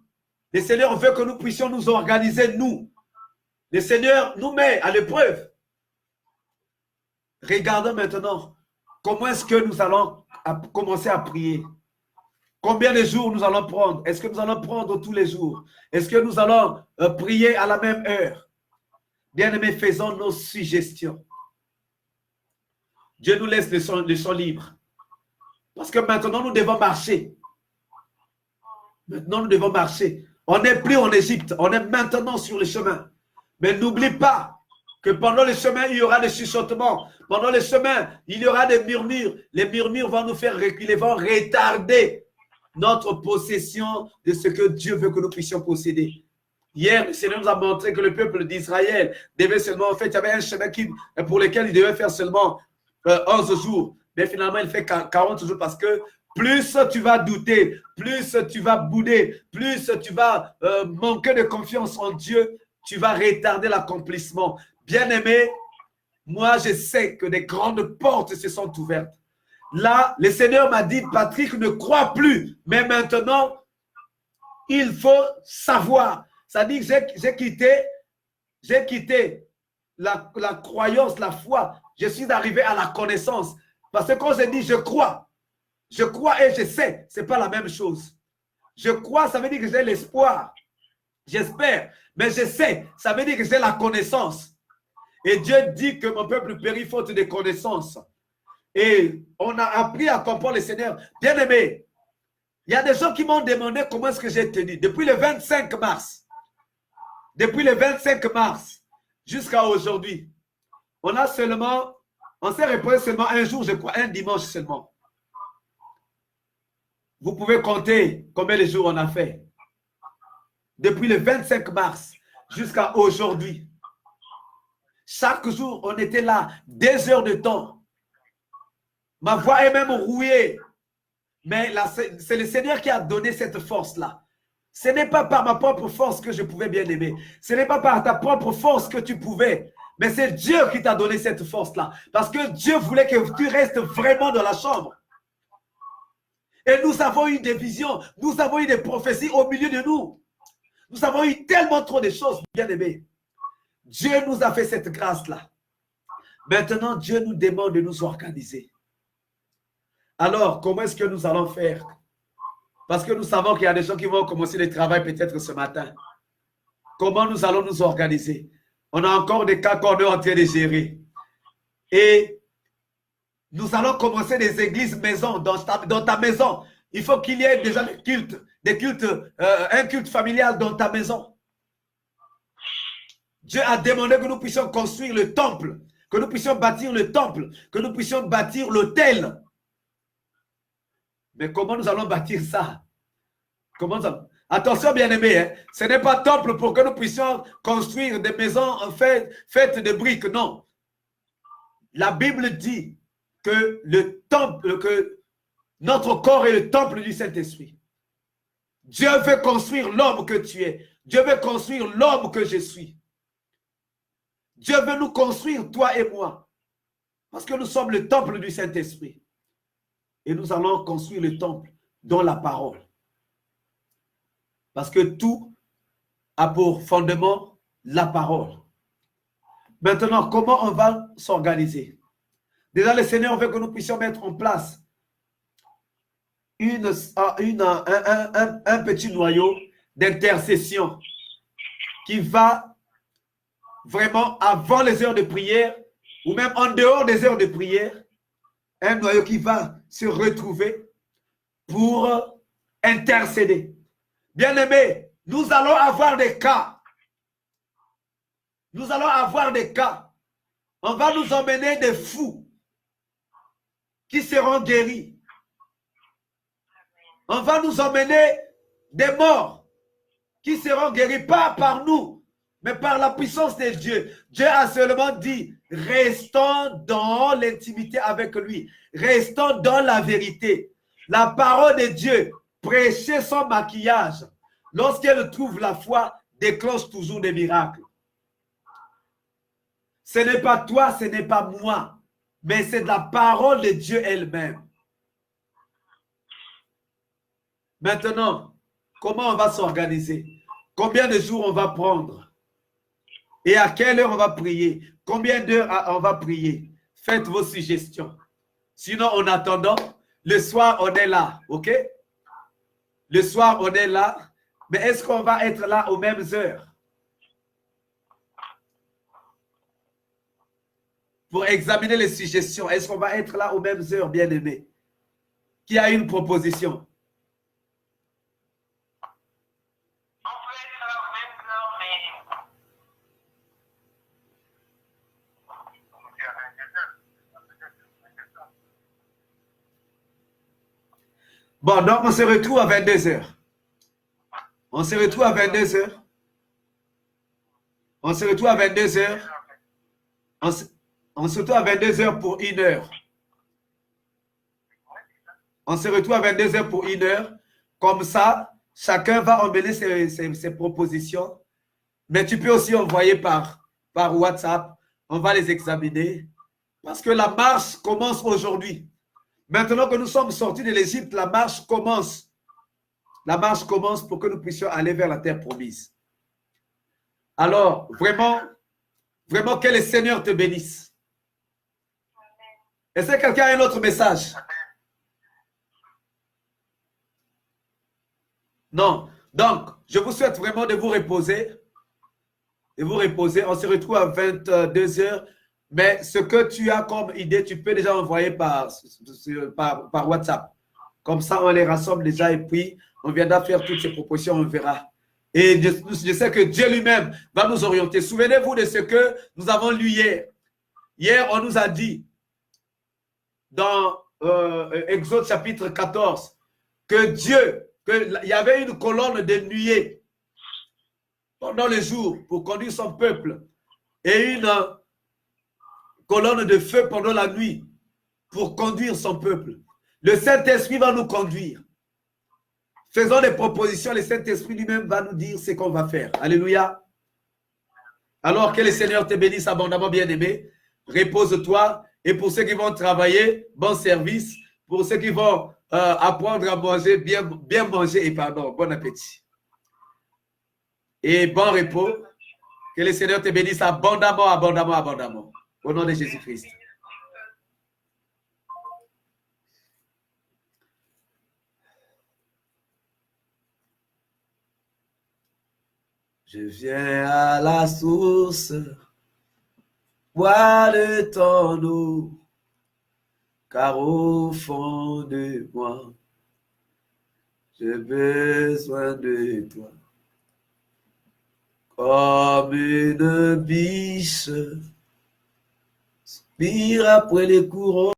Le Seigneur veut que nous puissions nous organiser, nous. Le Seigneur nous met à l'épreuve. Regardons maintenant comment est-ce que nous allons commencer à prier. Combien de jours nous allons prendre? Est-ce que nous allons prendre tous les jours? Est-ce que nous allons prier à la même heure? Bien-aimés, faisons nos suggestions. Dieu nous laisse le champ libre. Parce que maintenant, nous devons marcher. Maintenant, nous devons marcher. On n'est plus en Égypte. On est maintenant sur le chemin. Mais n'oublie pas que pendant le chemin, il y aura des chuchotements. Pendant le chemin, il y aura des murmures. Les murmures vont nous faire reculer, vont retarder notre possession de ce que Dieu veut que nous puissions posséder. Hier, le Seigneur nous a montré que le peuple d'Israël devait seulement, en fait, il y avait un chemin pour lequel il devait faire seulement 11 jours. Mais finalement, il fait 40 jours parce que plus tu vas douter, plus tu vas bouder, plus tu vas manquer de confiance en Dieu, tu vas retarder l'accomplissement. Bien-aimé, moi, je sais que des grandes portes se sont ouvertes. Là, le Seigneur m'a dit, Patrick, ne crois plus. Mais maintenant, il faut savoir. Ça dit que j'ai quitté la croyance, la foi. Je suis arrivé à la connaissance. Parce que quand je dis je crois et je sais, ce n'est pas la même chose. Je crois, ça veut dire que j'ai l'espoir. J'espère, mais je sais, ça veut dire que j'ai la connaissance. Et Dieu dit que mon peuple périt faute de connaissance. Et on a appris à comprendre le Seigneur. Bien-aimé, il y a des gens qui m'ont demandé comment est-ce que j'ai tenu. Depuis le 25 mars, jusqu'à aujourd'hui, on s'est reposé seulement un jour, je crois, un dimanche seulement. Vous pouvez compter combien de jours on a fait. Depuis le 25 mars jusqu'à aujourd'hui. Chaque jour, on était là, 2 heures de temps. Ma voix est même rouillée. Mais c'est le Seigneur qui a donné cette force-là. Ce n'est pas par ma propre force que je pouvais bien aimer. Ce n'est pas par ta propre force que tu pouvais. Mais c'est Dieu qui t'a donné cette force-là. Parce que Dieu voulait que tu restes vraiment dans la chambre. Et nous avons eu des visions. Nous avons eu des prophéties au milieu de nous. Nous avons eu tellement trop de choses, bien aimés. Dieu nous a fait cette grâce-là. Maintenant, Dieu nous demande de nous organiser. Alors, comment est-ce que nous allons faire? Parce que nous savons qu'il y a des gens qui vont commencer le travail peut-être ce matin. Comment nous allons nous organiser? On a encore des cas qu'on est en train de gérer. Et nous allons commencer des églises maison, dans ta maison. Il faut qu'il y ait déjà un culte familial dans ta maison. Dieu a demandé que nous puissions construire le temple, que nous puissions bâtir le temple, que nous puissions bâtir l'autel. Mais comment nous allons bâtir ça? Attention, bien-aimés, hein? Ce n'est pas temple pour que nous puissions construire des maisons faites de briques, non. La Bible dit que notre corps est le temple du Saint-Esprit. Dieu veut construire l'homme que tu es. Dieu veut construire l'homme que je suis. Dieu veut nous construire, toi et moi. Parce que nous sommes le temple du Saint-Esprit. Et nous allons construire le temple dans la parole. Parce que tout a pour fondement la parole. Maintenant, comment on va s'organiser? Déjà, le Seigneur veut que nous puissions mettre en place un petit noyau d'intercession qui va vraiment avant les heures de prière ou même en dehors des heures de prière, un noyau qui va se retrouver pour intercéder. Bien-aimés, nous allons avoir des cas. Nous allons avoir des cas. On va nous emmener des fous qui seront guéris. On va nous emmener des morts qui seront guéris, pas par nous, mais par la puissance de Dieu. Dieu a seulement dit, restons dans l'intimité avec lui. Restons dans la vérité. La parole de Dieu, prêcher sans maquillage, lorsqu'elle trouve la foi, déclenche toujours des miracles. Ce n'est pas toi, ce n'est pas moi, mais c'est la parole de Dieu elle-même. Maintenant, comment on va s'organiser? Combien de jours on va prendre? Et à quelle heure on va prier? Combien d'heures on va prier? Faites vos suggestions. Sinon, en attendant, le soir, on est là, ok? Le soir, on est là. Mais est-ce qu'on va être là aux mêmes heures? Pour examiner les suggestions, est-ce qu'on va être là aux mêmes heures, bien-aimés? Qui a une proposition? Bon, donc on se retrouve à 22 heures. On se retrouve à 22 heures. On se retrouve à 22 heures. On se retrouve à 22h pour 1 heure. On se retrouve à 22h pour 1 heure. Comme ça, chacun va emmener ses propositions. Mais tu peux aussi envoyer par WhatsApp. On va les examiner. Parce que la marche commence aujourd'hui. Maintenant que nous sommes sortis de l'Égypte, la marche commence. La marche commence pour que nous puissions aller vers la terre promise. Alors, vraiment, vraiment, que le Seigneur te bénisse. Est-ce que quelqu'un a un autre message? Non. Donc, je vous souhaite vraiment de vous reposer. De vous reposer. On se retrouve à 22h. Mais ce que tu as comme idée, tu peux déjà envoyer par WhatsApp. Comme ça, on les rassemble déjà et puis on viendra faire toutes ces propositions, on verra. Et je sais que Dieu lui-même va nous orienter. Souvenez-vous de ce que nous avons lu hier. Hier, on nous a dit dans Exode chapitre 14 que Dieu, qu'il y avait une colonne de nuée pendant le jour pour conduire son peuple et une colonne de feu pendant la nuit pour conduire son peuple. Le Saint-Esprit va nous conduire. Faisons des propositions, le Saint-Esprit lui-même va nous dire ce qu'on va faire. Alléluia. Alors que le Seigneur te bénisse abondamment, bien-aimé. Repose-toi. Et pour ceux qui vont travailler, bon service. Pour ceux qui vont apprendre à manger, bien manger et bon appétit. Et bon repos. Que le Seigneur te bénisse abondamment, abondamment, abondamment. Au nom de Jésus-Christ. Je viens à la source, bois de ton eau, car au fond de moi, j'ai besoin de toi. Comme une biche, soupire après les courants.